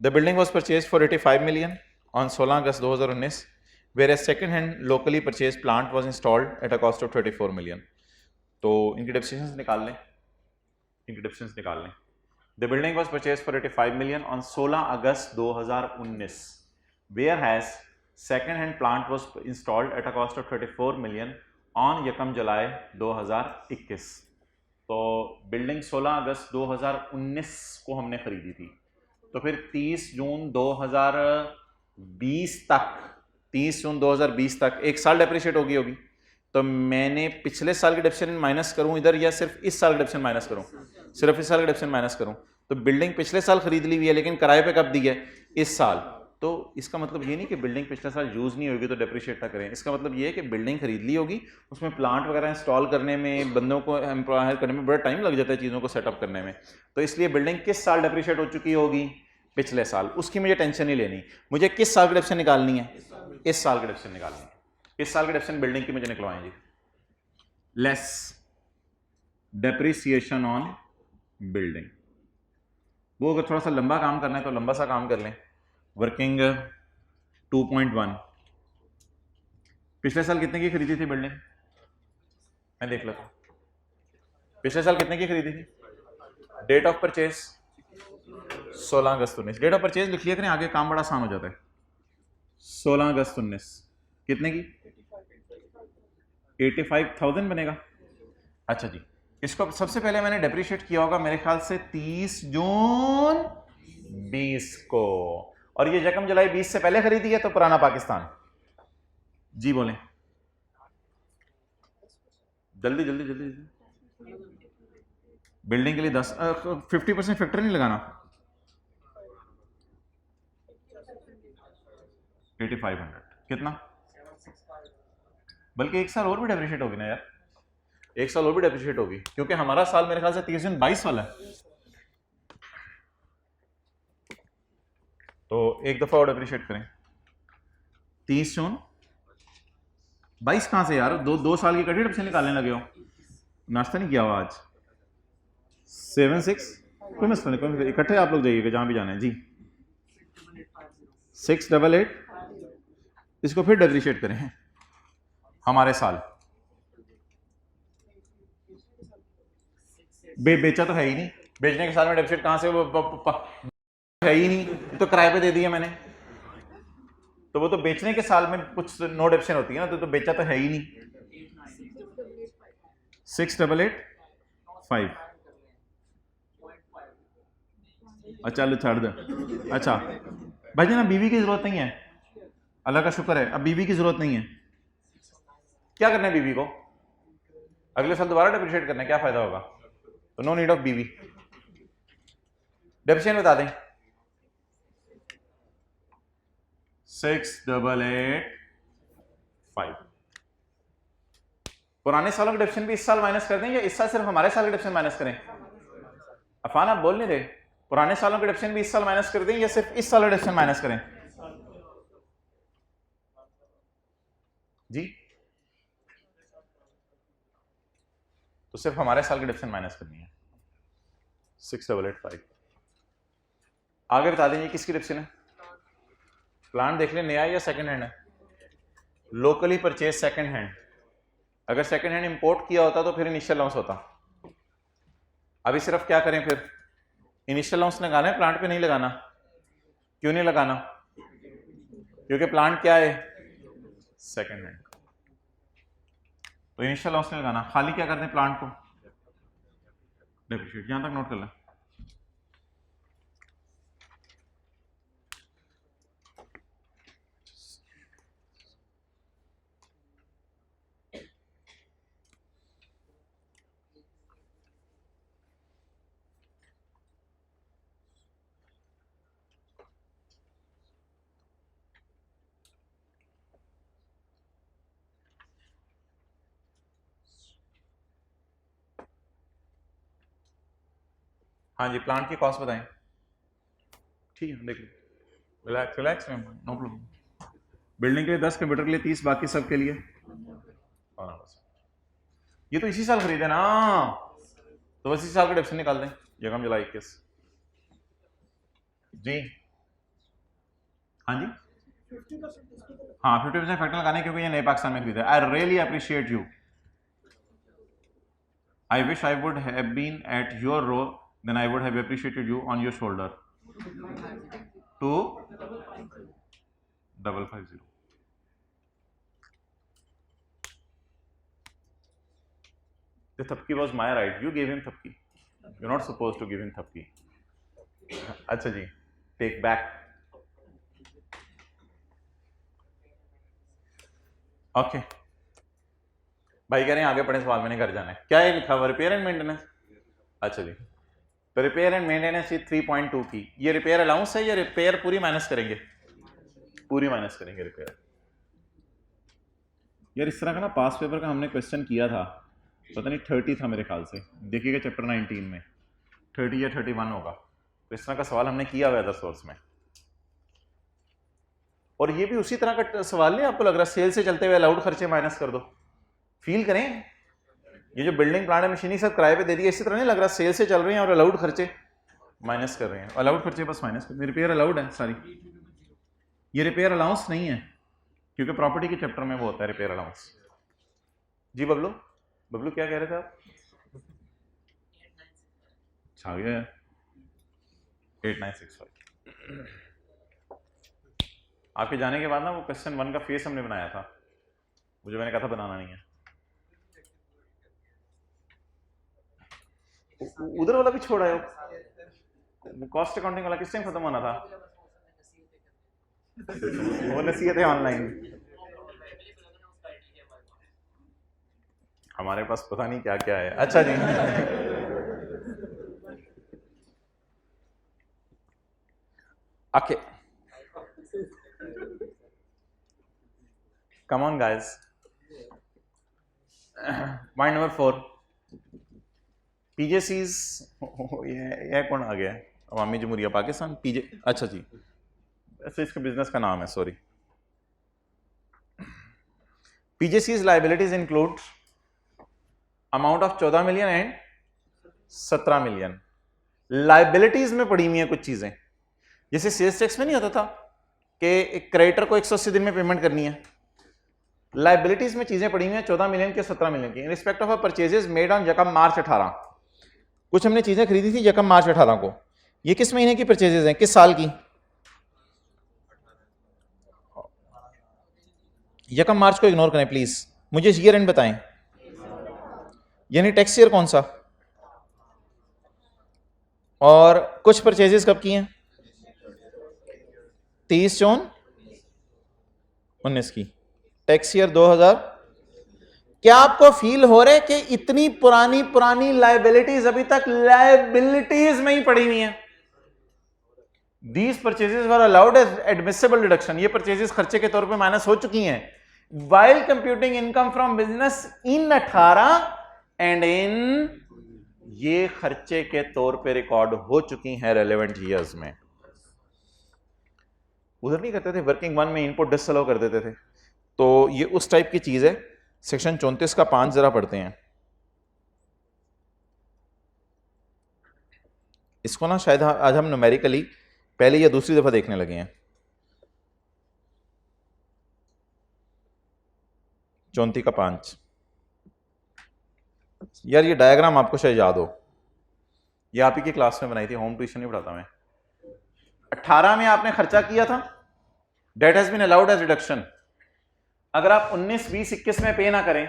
The building was purchase for 85 million on 16 August 2019, where as second hand locally purchase plant was installed at a cost of 34 million. तो इनकी डेप्रिसिएशन निकाल लें, इनकी डेप्रिसिएशन निकाल लें। The building was purchase for 85 million on 16 August 2019, where has second hand plant was installed at a cost of 34 million on 1 जुलाई 2021। तो बिल्डिंग 16 अगस्त 2019 को हमने खरीदी थी, तो फिर 30 जून 2020 तक, 30 जून 2020 तक 1 साल डेप्रिशिएट होगी। तो मैंने पिछले साल के डेप्रिसिएशन माइनस करूं इधर, या सिर्फ इस साल के डेप्रिसिएशन माइनस करूं? सिर्फ इस साल के डेप्रिसिएशन माइनस करूं। तो बिल्डिंग पिछले साल खरीद ली हुई है, लेकिन किराए पे कब दी है? इस साल। तो इसका मतलब ये नहीं कि बिल्डिंग पिछले साल यूज नहीं होगी तो डेप्रिशिएट ना करें। इसका मतलब ये है कि बिल्डिंग खरीद ली होगी, उसमें प्लांट वगैरह इंस्टॉल करने में, बंदों को एम्प्लॉय करने में बड़ा टाइम लग जाता है चीज़ों को सेटअप करने में, तो इसलिए बिल्डिंग किस साल डेप्रिशिएट हो चुकी होगी? पिछले साल। उसकी मुझे टेंशन नहीं लेनी, मुझे किस साल की डेप्रिसिएशन निकालनी है? इस साल की डेप्रिसिएशन निकालनी है। इस साल की डेप्रिसिएशन बिल्डिंग की मुझे निकलवाएं जी। लेस डेप्रिसिएशन ऑन बिल्डिंग, वो अगर थोड़ा सा लंबा काम करना है तो लंबा सा काम कर लें। वर्किंग 2.1, पिछले साल कितने की खरीदी थी बिल्डिंग? मैं देख लेता हूं, पिछले साल कितने की खरीदी थी? डेट ऑफ परचेज 16 अगस्त 19। डेट ऑफ परचेज लिख लिया करें, आगे काम बड़ा आसान हो जाता है। 16 अगस्त 19 कितने की? 85,000 बनेगा। अच्छा जी, इसको सबसे पहले मैंने डेप्रिशिएट किया होगा मेरे ख्याल से 30 जून 20 को, और ये 1 जुलाई 20 से पहले खरीदी है, तो पुराना पाकिस्तान। जी बोलें, जल्दी जल्दी जल्दी। बिल्डिंग के लिए 50% फैक्टर नहीं लगाना, 8500 कितना? बल्कि 1 साल और भी डेप्रिशिएट होगी ना यार, 1 साल और भी डेप्रिशिएट होगी, क्योंकि हमारा साल मेरे ख्याल से 30 जून 22 वाला है, तो एक दफा और डेप्रिशिएट करें। 30 जून 22 कहां से यार? दो साल की कटी डेप्रिसिएशन निकालने लगे हो, नाश्ता नहीं किया हुआ आज? 76 कोई मसला नहीं, कोई इकट्ठे आप लोग जाइएगा जहां भी जाना है जी। 688, इसको फिर डेप्रिशिएट करें हमारे साल। बेचा तो है ही नहीं, बेचने के साल में डेप्रिशिएट कहां से? वो है ही नहीं, तो किराए पे दे दिया मैंने, तो वो तो बेचने के साल में कुछ नो डेप्रिसिएशन होती है ना, तो बेचा तो है ही नहीं। 688 5। अच्छा लो छाड़ दे। अच्छा भाई जी ना बीवी की जरूरत नहीं है, अल्लाह का शुक्र है, अब बीवी की जरूरत नहीं है। क्या करना है बीवी को? अगले साल दोबारा डेप्रिशिएट करना है, क्या फायदा होगा? तो नो नीड ऑफ बीवी। डेप्रिशिएट बता दें 6885। पुराने सालों के डेप्रिशिएट भी इस साल माइनस कर दें या इस साल सिर्फ हमारे साल के डेप्रिशिएट माइनस करें? अफान आप बोल नहीं रहे, पुराने सालों के डेप्रिशिएट भी इस साल माइनस कर दें या सिर्फ इस साल के डेप्रिशिएट माइनस करें? जी तो सिर्फ हमारे साल की डेप्रिशिएट माइनस करनी है 6885। आगे बता देंगे किसकी डेप्रिशिएट है? प्लांट देख लें नया या सेकंड हैंड है? Locally purchase second hand. अगर सेकंड हैंड इंपोर्ट किया होता तो फिर इनिशियल लॉस होता। अभी सिर्फ क्या करें फिर? इनिशियल लॉस लगाना है, प्लांट पे नहीं लगाना। क्यों नहीं लगाना? क्योंकि प्लांट क्या है? Second hand. तो इनिशियल लॉस नहीं लगाना, खाली क्या करते हैं प्लांट को डेप्रिशिएट। यहां तक नोट कर लें। हाँ जी प्लांट की कॉस्ट बताएं। ठीक है देख लो, relax relax no problem. Building के लिए 10, कंप्यूटर के लिए 30, बाकी सब के लिए। ये तो इसी साल खरीदे ना, तो बस इसी साल का डेप्रिशिएट निकाल दें। यकम जुलाई 21 जी। हाँ जी हाँ 50% फैक्टर लगाने क्योंकि ये नए पाकिस्तान में खरीदा। I really appreciate you. I wish I would have been at your role, then I would have appreciated you on your shoulder. 2550. The thapki was my right. You gave him thapki. You're not supposed to give him thapki. अच्छा जी, take back. Okay. भाई कह रहे हैं आगे पढ़े, सवाल मैंने घर जाना है। क्या है लिखा हुआ? Repair and maintenance. अच्छा जी, तो रिपेयर एंड मेंटेनेंस 3.2 की ये रिपेयर अलाउंस है या रिपेयर पूरी माइनस करेंगे? पूरी माइनस करेंगे रिपेयर। यार इस तरह का ना पास पेपर का हमने क्वेश्चन किया था, पता नहीं 30 था मेरे ख्याल से, देखिएगा चैप्टर 19 में 30 या 31 होगा। तो इस तरह का सवाल हमने किया हुआ था सोर्स में, और ये भी उसी तरह का सवाल नहीं आपको लग रहा? सेल से चलते हुए अलाउड खर्चे माइनस कर दो। फील करें, ये जो बिल्डिंग प्लांट मशीनरी सब किराए पे दे दिया, इसी तरह नहीं लग रहा? सेल से चल रहे हैं और अलाउड खर्चे माइनस कर रहे हैं। अलाउड खर्चे बस माइनस कर, रिपेयर अलाउड है सारी। ये रिपेयर अलाउंस नहीं है क्योंकि प्रॉपर्टी के चैप्टर में वो होता है रिपेयर अलाउंस। जी बबलू, बबलू क्या कह रहे थे आप? छा गया 8965। आपके जाने के बाद ना वो क्वेश्चन 1 का फेस हमने बनाया था, मुझे मैंने कहा था बनाना नहीं है। उधर वाला भी छोड़ा है, कॉस्ट अकाउंटिंग वाला किस टाइम खत्म होना था? वो नसीहत है ऑनलाइन। हमारे पास पता नहीं क्या क्या है। अच्छा जी okay, come on guys. Point number 4, PJCs. ये कौन आ गया? अवामी जमहूरिया पाकिस्तान पीजे। अच्छा जी, ऐसे इसका बिजनेस का नाम है, sorry. PJCs liabilities include amount of 14 million and 17 million. Liabilities में पड़ी हुई है कुछ चीजें, जैसे सेल्स टैक्स में नहीं होता था कि एक क्रेडिटर को 180 दिन में पेमेंट करनी है। लाइबिलिटीज में चीजें पड़ी हुई हैं 14 मिलियन के 17 मिलियन की। In respect of purchases made on यकम मार्च 18। कुछ हमने चीजें खरीदी थी यकम मार्च 18 को। ये किस महीने की परचेजेस हैं, किस साल की? यकम मार्च को इग्नोर करें प्लीज, मुझे ईयर एंड बताएं। यानी टैक्स ईयर कौन सा? और कुछ परचेजेस कब की हैं? 30 जून 19 की, टैक्स ईयर 2000। क्या आपको फील हो रहा है कि इतनी पुरानी पुरानी लायबिलिटीज अभी तक लायबिलिटीज में ही पड़ी हुई हैं? These purchases were allowed as admissible deduction. ये परचेजेस खर्चे के तौर पे माइनस हो चुकी हैं while computing income from business in 18 and in, ये खर्चे के तौर पे रिकॉर्ड हो चुकी हैं रेलेवेंट ईयर्स में। उधर नहीं करते थे, वर्किंग वन में इनपुट डिसअलाउ कर देते थे। तो ये उस टाइप की चीज है। सेक्शन 34 का 5 जरा पढ़ते हैं इसको ना, शायद आज हम न्यूमेरिकली पहले या दूसरी दफा देखने लगे हैं। 34 का 5। यार ये डायग्राम आपको शायद याद हो, ये आप ही की क्लास में बनाई थी, होम ट्यूशन नहीं पढ़ाता मैं। 18 में आपने खर्चा किया था, debt has been allowed as reduction. अगर आप 19, 20, 21 में पे ना करें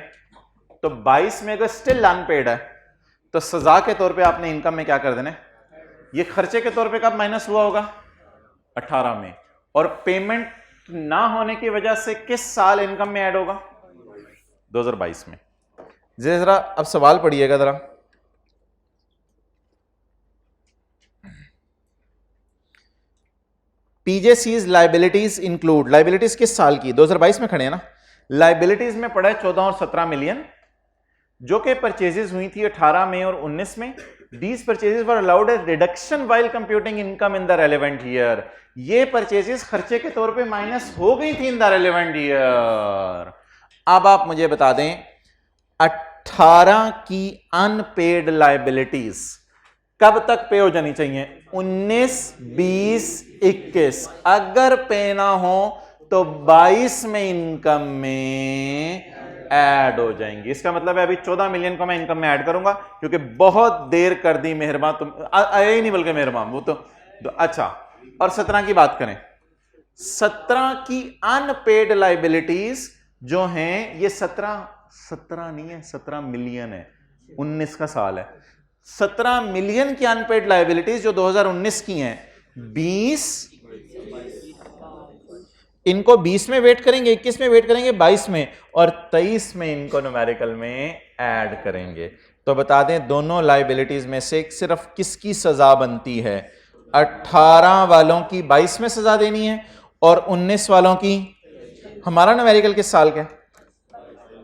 तो 22 में अगर स्टिल अनपेड है तो सजा के तौर पे आपने इनकम में क्या कर देना है? ये खर्चे के तौर पे कब माइनस हुआ होगा? 18 में। और पेमेंट ना होने की वजह से किस साल इनकम में ऐड होगा? 2022 में। जरा अब सवाल पढ़िएगा जरा। पीजेसीज लाइबिलिटीज इंक्लूड, लाइबिलिटीज किस साल की? 2022 में खड़े हैं ना। लाइबिलिटीज में पड़ा है 14 और 17 मिलियन जो कि परचेजेस हुई थी 18 में और 19 में। These purchases were allowed as reduction while computing income in the relevant year. ये परचेजेस खर्चे के तौर पे माइनस हो गई थी इन द रेलेवेंट ईयर। अब आप मुझे बता दें 18 की अनपेड लाइबिलिटीज कब तक पे हो जानी चाहिए? 19, 20, 21। अगर पे ना हो तो 22 में इनकम में ऐड हो जाएंगी। इसका मतलब है अभी 14 मिलियन को मैं इनकम में ऐड करूंगा क्योंकि बहुत देर कर दी मेहरबान, तुम आए ही नहीं बल्कि मेहरबान वो तो अच्छा। और 17 की बात करें, 17 की अनपेड लाइबिलिटीज जो हैं ये 17 नहीं है, 17 मिलियन है। 19 का साल है। 17 मिलियन की अनपेड लाइबिलिटीज जो 2019 की हैं, 20 इनको 20 में वेट करेंगे, 21 में वेट करेंगे, 22 में, और 23 में इनको न्यूमेरिकल में ऐड करेंगे। तो बता दें दोनों लाइबिलिटीज में से सिर्फ किसकी सजा बनती है? 18 वालों की 22 में सजा देनी है और 19 वालों की, हमारा न्यूमेरिकल किस साल का?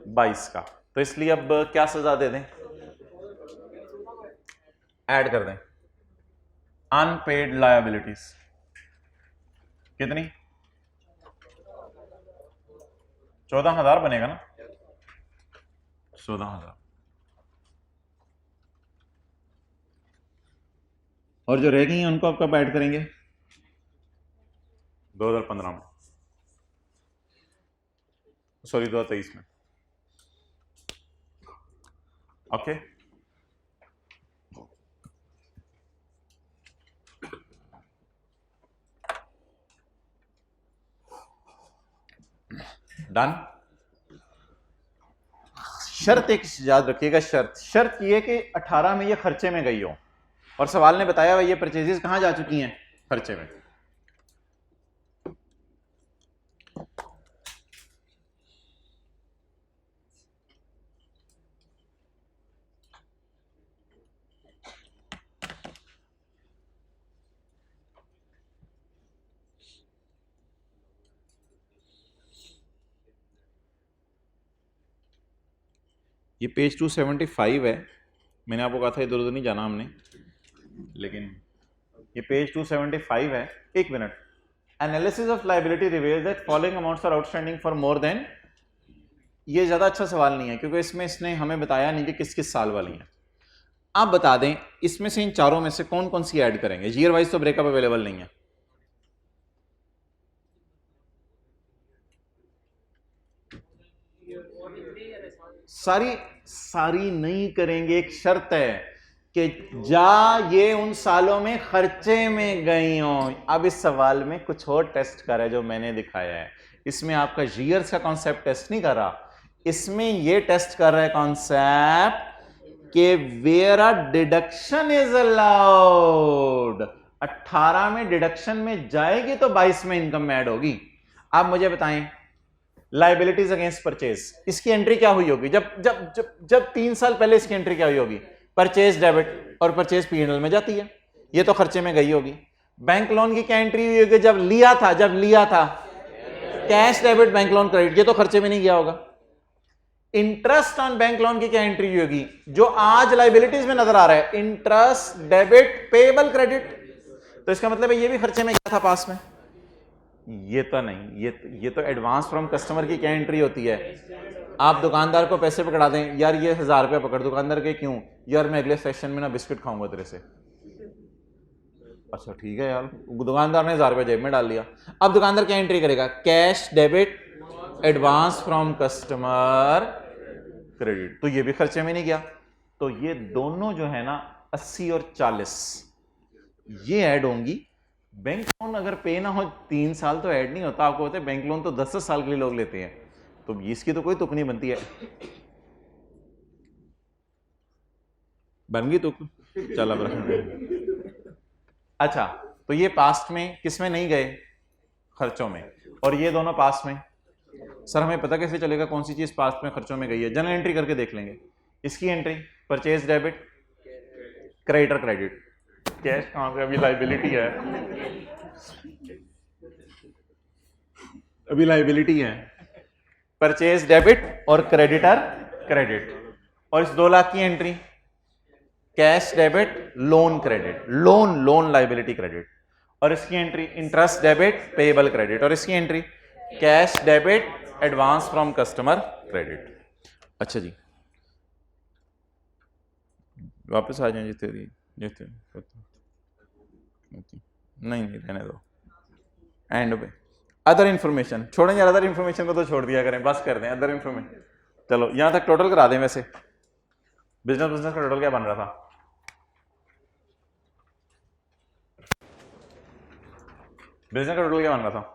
22 का। तो इसलिए अब क्या सजा दे दें? ऐड कर दें अनपेड लायबिलिटीज। कितनी? 14,000 बनेगा ना, 14,000। और जो रह गई हैं उनको आप कब ऐड करेंगे? 2015 में, सॉरी 2023 में। Okay done. शर्त एक याद रखिएगा, शर्त ये कि 18 में ये खर्चे में गई हो, और सवाल ने बताया ये परचेजेस कहां जा चुकी हैं? खर्चे में। ये पेज 275 है। मैंने आपको कहा था इधर उधर नहीं जाना हमने, लेकिन ये पेज 275 है। एक minute. Analysis of liability reveals that following amounts are outstanding for more than, ये ज्यादा अच्छा सवाल नहीं है क्योंकि इसमें इसने हमें बताया नहीं कि किस किस साल वाली है। आप बता दें इसमें से इन चारों में से कौन कौन सी ऐड करेंगे? ईयर वाइज तो ब्रेकअप अवेलेबल नहीं है। सारी नहीं करेंगे। एक शर्त है कि ये उन सालों में खर्चे में गई हो। अब इस सवाल में कुछ और टेस्ट कर रहा है जो मैंने दिखाया है। इसमें आपका ईयर्स का कॉन्सेप्ट टेस्ट नहीं कर रहा, इसमें ये टेस्ट कर रहा है कॉन्सेप्ट कि where a deduction is allowed, 18 में डिडक्शन में जाएगी तो 22 में इनकम में ऐड होगी। आप मुझे बताएं लाइबिलिटीज अगेंस्ट परचेज, इसकी एंट्री क्या हुई होगी? जब जब जब जब 3 साल पहले इसकी एंट्री क्या हुई होगी? परचेज डेबिट, और परचेज पीएनएल में जाती है, ये तो खर्चे में गई होगी। बैंक लोन की क्या एंट्री हुई होगी? जब लिया था cash debit bank loan credit, ये तो खर्चे में नहीं गया होगा। इंटरेस्ट ऑन बैंक लोन की क्या एंट्री हुई होगी? जो आज लाइबिलिटीज में नजर आ रहा है, इंटरेस्ट डेबिट पेबल क्रेडिट, तो इसका मतलब है ये भी खर्चे में गया था पास में। ये तो नहीं, ये तो एडवांस फ्रॉम कस्टमर की क्या एंट्री होती है? आप दुकानदार को पैसे पकड़ा दें, यार ये 1000 रुपया पकड़। दुकानदार के क्यों? यार मैं अगले सेशन में ना बिस्किट खाऊंगा तेरे से। अच्छा ठीक है यार, दुकानदार ने 1000 रुपया जेब में डाल लिया। अब दुकानदार क्या एंट्री करेगा? Cash debit advance from customer credit, तो ये भी खर्चे में नहीं गया। तो ये दोनों जो है ना 80 और 40 ये ऐड होंगी। बैंक लोन अगर पे ना हो 3 साल तो ऐड नहीं होता। आपको होता है बैंक लोन तो 10 साल के लिए लोग लेते हैं, तो इसकी तो कोई तुक नहीं बनती है। बन गई तुक, चल अब रख। अच्छा, तो ये पास्ट में किस में नहीं गए? खर्चों में। और ये दोनों पास्ट में। सर हमें पता कैसे चलेगा कौन सी चीज पास्ट में खर्चों में गई है? जनरल एंट्री करके देख लेंगे। इसकी entry purchase debit, creditor credit, cash कहां पे? अभी लाइबिलिटी है, अभी लाइबिलिटी है। परचेज डेबिट और क्रेडिटर क्रेडिट। और इस 2 लाख की entry cash debit loan credit, loan liability credit. और इसकी entry interest debit payable credit. और इसकी entry cash debit advance from customer credit. अच्छा जी, वापस आ जाए तेरी नहीं रहने दो। एंड पे अदर इंफॉर्मेशन छोड़ें यार, अदर इंफॉर्मेशन को तो छोड़ दिया करें, बस कर दें अदर इंफॉर्मेशन। चलो यहां तक टोटल करा दें। वैसे बिजनेस का टोटल क्या बन रहा था? बिजनेस का टोटल क्या बन रहा था?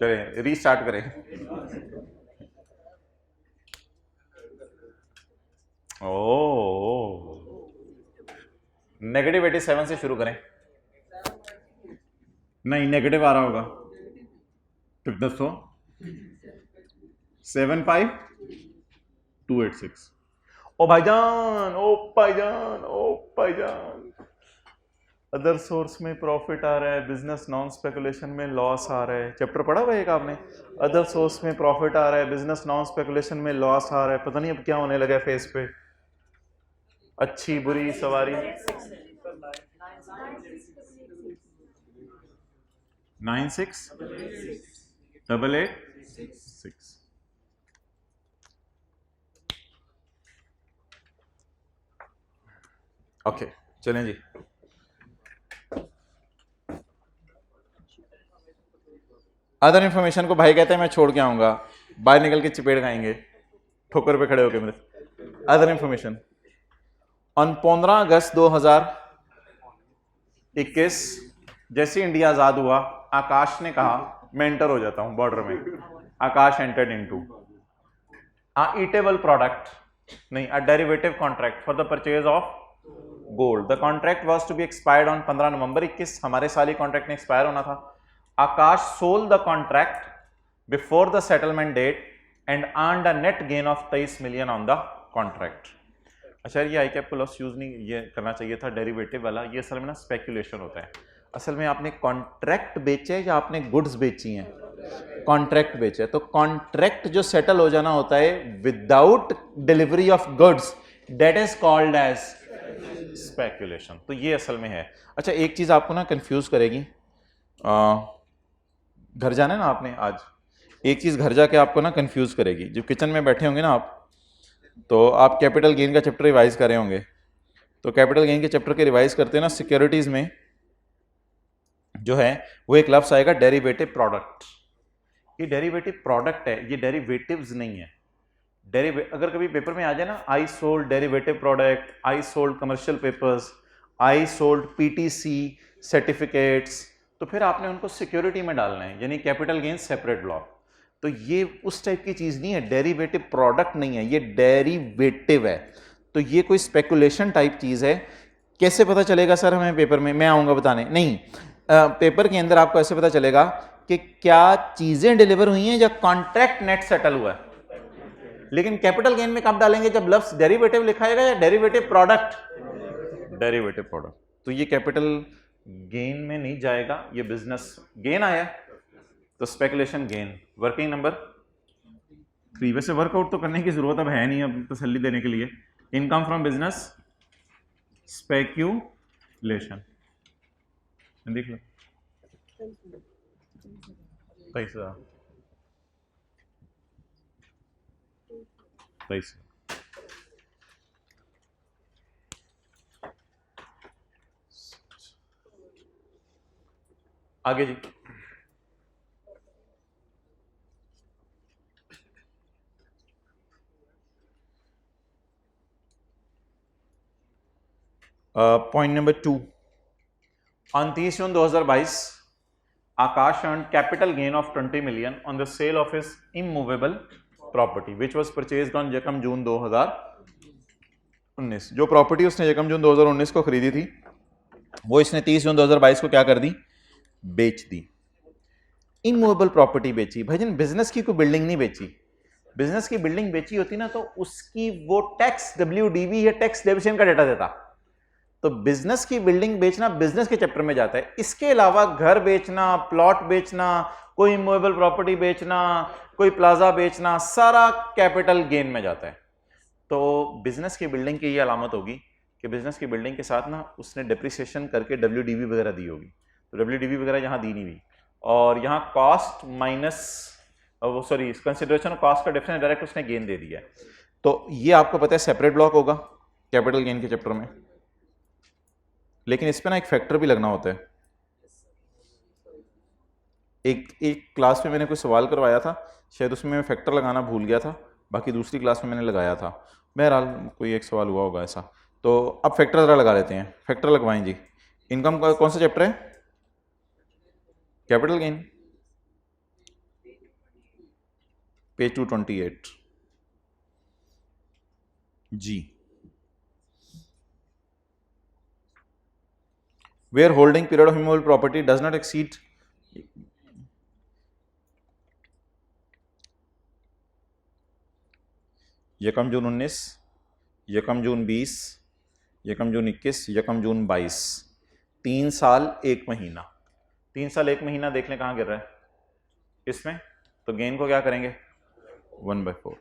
चलिए रीस्टार्ट करें। नेगेटिव 87 से शुरू करें। नहीं नेगेटिव आ रहा होगा, तो 75286। ओ भाईजान, ओ भाईजान, ओ भाईजान, अदर सोर्स में प्रॉफिट आ रहा है, बिजनेस नॉन स्पेकुलेशन में लॉस आ रहा है। चैप्टर पढ़ा हुआ एक आपने? अदर सोर्स में प्रॉफिट आ रहा है, बिजनेस नॉन स्पेकुलेशन में लॉस आ रहा है। पता नहीं अब क्या होने लगा फेस पे। अच्छी बुरी सवारी 968886। ओके चलें जी। अदर इंफॉर्मेशन को भाई कहते हैं मैं छोड़ के आऊंगा, बाहर निकल के चपेट खाएंगे ठोकर पे खड़े होके मेरे। अदर इंफॉर्मेशन ऑन 15 अगस्त 2021 जैसे इंडिया आजाद हुआ, आकाश ने कहा मैं एंटर हो जाता हूं बॉर्डर में। Akash entered into eatable product, नहीं a derivative contract for the purchase of gold. The contract was to be expired on 15 November 21। हमारे साल ही कॉन्ट्रैक्ट ने एक्सपायर होना था। Akash sold the contract before the settlement date and earned a net gain of 23 million on the contract. अच्छा ये आई कैप को लॉस यूज नहीं ये करना चाहिए था, डेरिवेटिव वाला। ये असल में ना स्पेकुलेशन होता है। असल में आपने कॉन्ट्रैक्ट बेचे या आपने गुड्स बेची हैं? कॉन्ट्रैक्ट बेचे। तो कॉन्ट्रैक्ट जो सेटल हो जाना होता है without delivery of goods, that is called as speculation. तो ये असल में है। अच्छा एक चीज आपको ना कंफ्यूज करेगी, घर जाना है ना आपने आज, एक चीज घर जाके आपको ना कंफ्यूज करेगी। जब किचन में बैठे होंगे ना आप, तो आप कैपिटल गेन का चैप्टर रिवाइज करे होंगे। तो कैपिटल गेन के चैप्टर के रिवाइज करते हैं ना, सिक्योरिटीज में जो है वो एक लफ्ज आएगा डेरिवेटिव प्रोडक्ट। ये डेरिवेटिव प्रोडक्ट है, ये डेरिवेटिव्स नहीं है। अगर कभी पेपर में आ जाए ना, I sold derivative product, I sold commercial papers, I sold PTC certificates, तो फिर आपने उनको सिक्योरिटी में डालना है, यानी कैपिटल गेन सेपरेट ब्लॉक। तो ये उस टाइप की चीज नहीं है, डेरिवेटिव प्रोडक्ट नहीं है, ये डेरिवेटिव है। तो ये कोई स्पेकुलेशन टाइप चीज है। कैसे पता चलेगा सर हमें पेपर में? मैं आऊंगा बताने? नहीं, पेपर के अंदर आपको ऐसे पता चलेगा कि क्या चीजें डिलीवर हुई हैं या कॉन्ट्रैक्ट नेट सेटल हुआ है। लेकिन कैपिटल गेन में कब डालेंगे? जब लफ्ज डेरिवेटिव लिखाएगा या डेरिवेटिव प्रोडक्ट? Derivative product. तो ये कैपिटल गेन में नहीं जाएगा, ये बिजनेस गेन आया, तो स्पेकुलेशन गेन। Working number 3। वैसे वर्कआउट तो करने की जरूरत अब है नहीं, अब तसल्ली देने के लिए। इनकम फ्रॉम बिजनेस स्पेक्यूलेशन, देख लो 23,000 23। आगे जी, point number 2। 29 June 2022 Akash earned capital gain of 20 million on the sale of his immovable property which was purchased on यकम जून 2019। जो प्रॉपर्टी उसने यकम जून 2019 को खरीदी थी वो इसने 30 जून 2022 को क्या कर दी? बेच दी। इमूवेबल प्रॉपर्टी बेची। भाईजान बिजनेस की कोई बिल्डिंग नहीं बेची। बिजनेस की बिल्डिंग बेची होती ना तो उसकी वो टैक्स WDV या टैक्स डेबिशन का डेटा देता। तो बिजनेस की बिल्डिंग बेचना बिजनेस के चैप्टर में जाता है। इसके अलावा घर बेचना, प्लॉट बेचना, कोई इमूवेबल प्रॉपर्टी बेचना, कोई प्लाजा बेचना, सारा कैपिटल गेन में जाता है। तो बिजनेस की बिल्डिंग की ये अलामत होगी कि बिजनेस की बिल्डिंग के साथ ना उसने डिप्रिसिएशन करके WDV वगैरह दी होगी। तो WDV वगैरह यहाँ दी नहीं हुई, और यहाँ कॉस्ट माइनस वो सॉरी कंसिडरेशन ऑफ कॉस्ट का डिफरेंस डायरेक्ट उसने गेन दे दिया है। तो ये आपको पता है सेपरेट ब्लॉक होगा कैपिटल गेन के चैप्टर में। लेकिन इस पे ना एक फैक्टर भी लगना होता है। एक क्लास में मैंने कोई सवाल करवाया था, शायद उसमें मैं फैक्टर लगाना भूल गया था, बाकी दूसरी क्लास में मैंने लगाया था। बहरहाल कोई एक सवाल हुआ होगा ऐसा। तो अब फैक्टर ज़रा लगा लेते हैं। फैक्टर लगवाएं जी। इनकम का कौन सा चैप्टर है? कैपिटल गेन, पेज 228 जी। Where holding period of immovable property does not exceed यकम जून 19, यकम जून 20, यकम जून 21, यकम जून 22, 3 साल 1 महीना। 3 साल 1 महीना देख लें कहाँ गिर रहा है इसमें। तो गेन को क्या करेंगे? 1/4।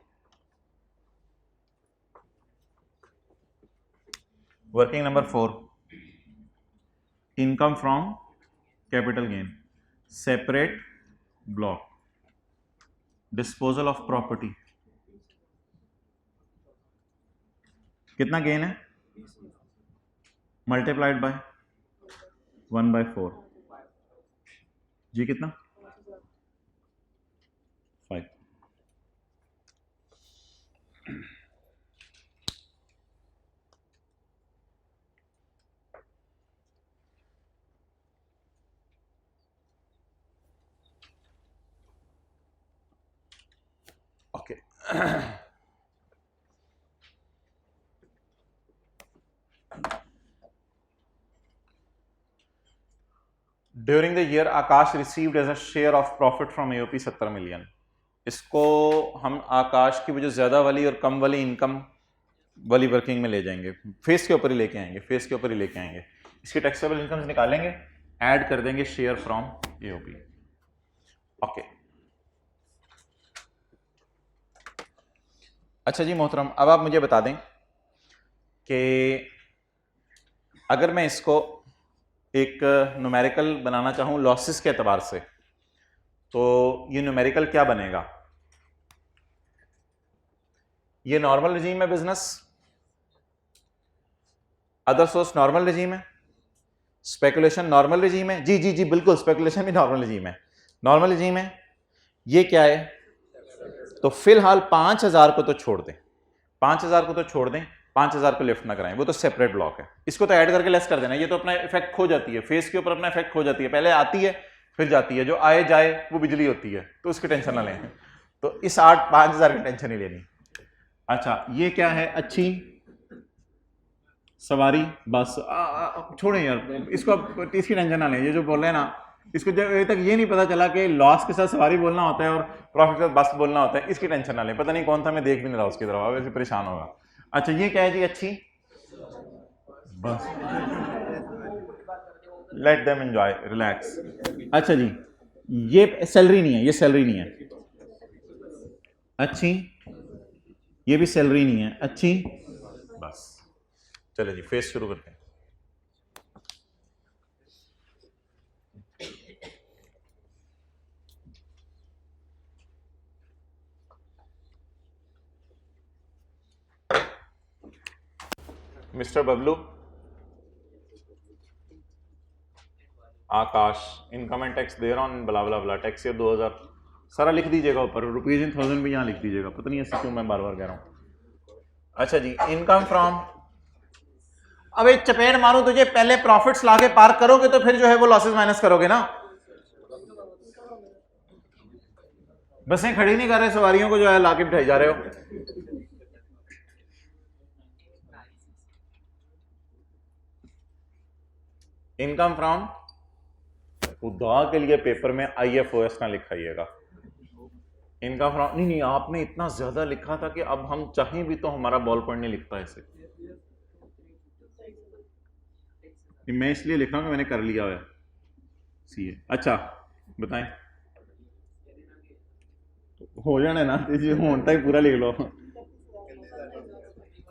Working number 4। Income from capital gain separate block, disposal of property. कितना गेन है? मल्टीप्लाइड बाय 1/4 जी। कितना? 5। Okay during the year Akash received as a share of profit from AOP 70 million. इसको हम आकाश की वजह ज्यादा वाली और कम वाली इनकम वाली वर्किंग में ले जाएंगे, फेस के ऊपर ही लेके आएंगे, फेस के ऊपर ही लेके आएंगे। इसकी टैक्सेबल इनकम निकालेंगे, ऐड कर देंगे शेयर फ्रॉम AOP। ओके अच्छा जी मोहतरम, अब आप मुझे बता दें कि अगर मैं इसको एक न्यूमेरिकल बनाना चाहूं लॉसेस के एतबार से, तो ये न्यूमेरिकल क्या बनेगा? ये नॉर्मल रजीम है बिजनेस, अदर सोर्स नॉर्मल रजीम है, स्पेकुलेशन नॉर्मल रजीम है। जी जी जी बिल्कुल, स्पेकुलेशन भी नॉर्मल रजीम है, नॉर्मल रजीम है। ये क्या है? तो फिलहाल 5000 को तो छोड़ दें, 5000 को तो छोड़ दें, 5000 को लिफ्ट ना कराएं, वो तो सेपरेट ब्लॉक है। इसको तो ऐड करके लेस कर देना, ये तो अपना इफेक्ट खो जाती है, फेस के ऊपर अपना इफेक्ट खो जाती है, पहले आती है फिर जाती है, जो आए जाए वो बिजली होती है, तो उसकी टेंशन ना लें। तो इस 5000 की टेंशन नहीं लेनी। अच्छा ये क्या है, अच्छी सवारी बस, छोड़ें यार इसको, अब इसकी टेंशन ना लें। ये जो बोल रहे हैं ना, इसको जब अभी तक ये नहीं पता चला कि लॉस के साथ सवारी बोलना होता है और प्रॉफिट के साथ बस बोलना होता है, इसकी टेंशन ना लें। पता नहीं कौन था, मैं देख भी नहीं रहा उसकी तरफ, वैसे परेशान होगा। अच्छा ये क्या है जी, अच्छी बस, लेट देम एंजॉय, रिलैक्स। अच्छा जी ये सैलरी नहीं है, ये सैलरी नहीं है। अच्छी ये भी सैलरी नहीं है, अच्छी बस। चलो जी फेस शुरू करते हैं। Mister Bablu, Akash, income and tax दे रहा हूँ, बला बला बला, टैक्स ईयर 2000 सारा लिख दीजिएगा ऊपर, रुपीज इन थाउजेंड भी यहाँ लिख दीजिएगा, पता नहीं ऐसे क्यों मैं बार बार कह रहा हूँ। अच्छा जी इनकम फ्रॉम, अब एक चपेट मारूं तुझे, पहले प्रॉफिट्स लाके पार करोगे तो फिर जो है वो लॉसेस माइनस करोगे ना। बसें खड़ी नहीं कर रहे, सवारियों को जो है लाके बिठाई जा रहे हो। इनकम फ्रॉम, खुदा के लिए पेपर में IFOS ना लिखाइएगा, इनकम फ्रॉम, नहीं आपने इतना ज्यादा लिखा था कि अब हम चाहें भी तो हमारा बॉल पॉइंट नहीं लिखता ऐसे। मैं इसलिए लिख रहा हूं कि मैंने कर लिया है सीए। अच्छा बताएं, हो जाने ना होता ही पूरा लिख लो।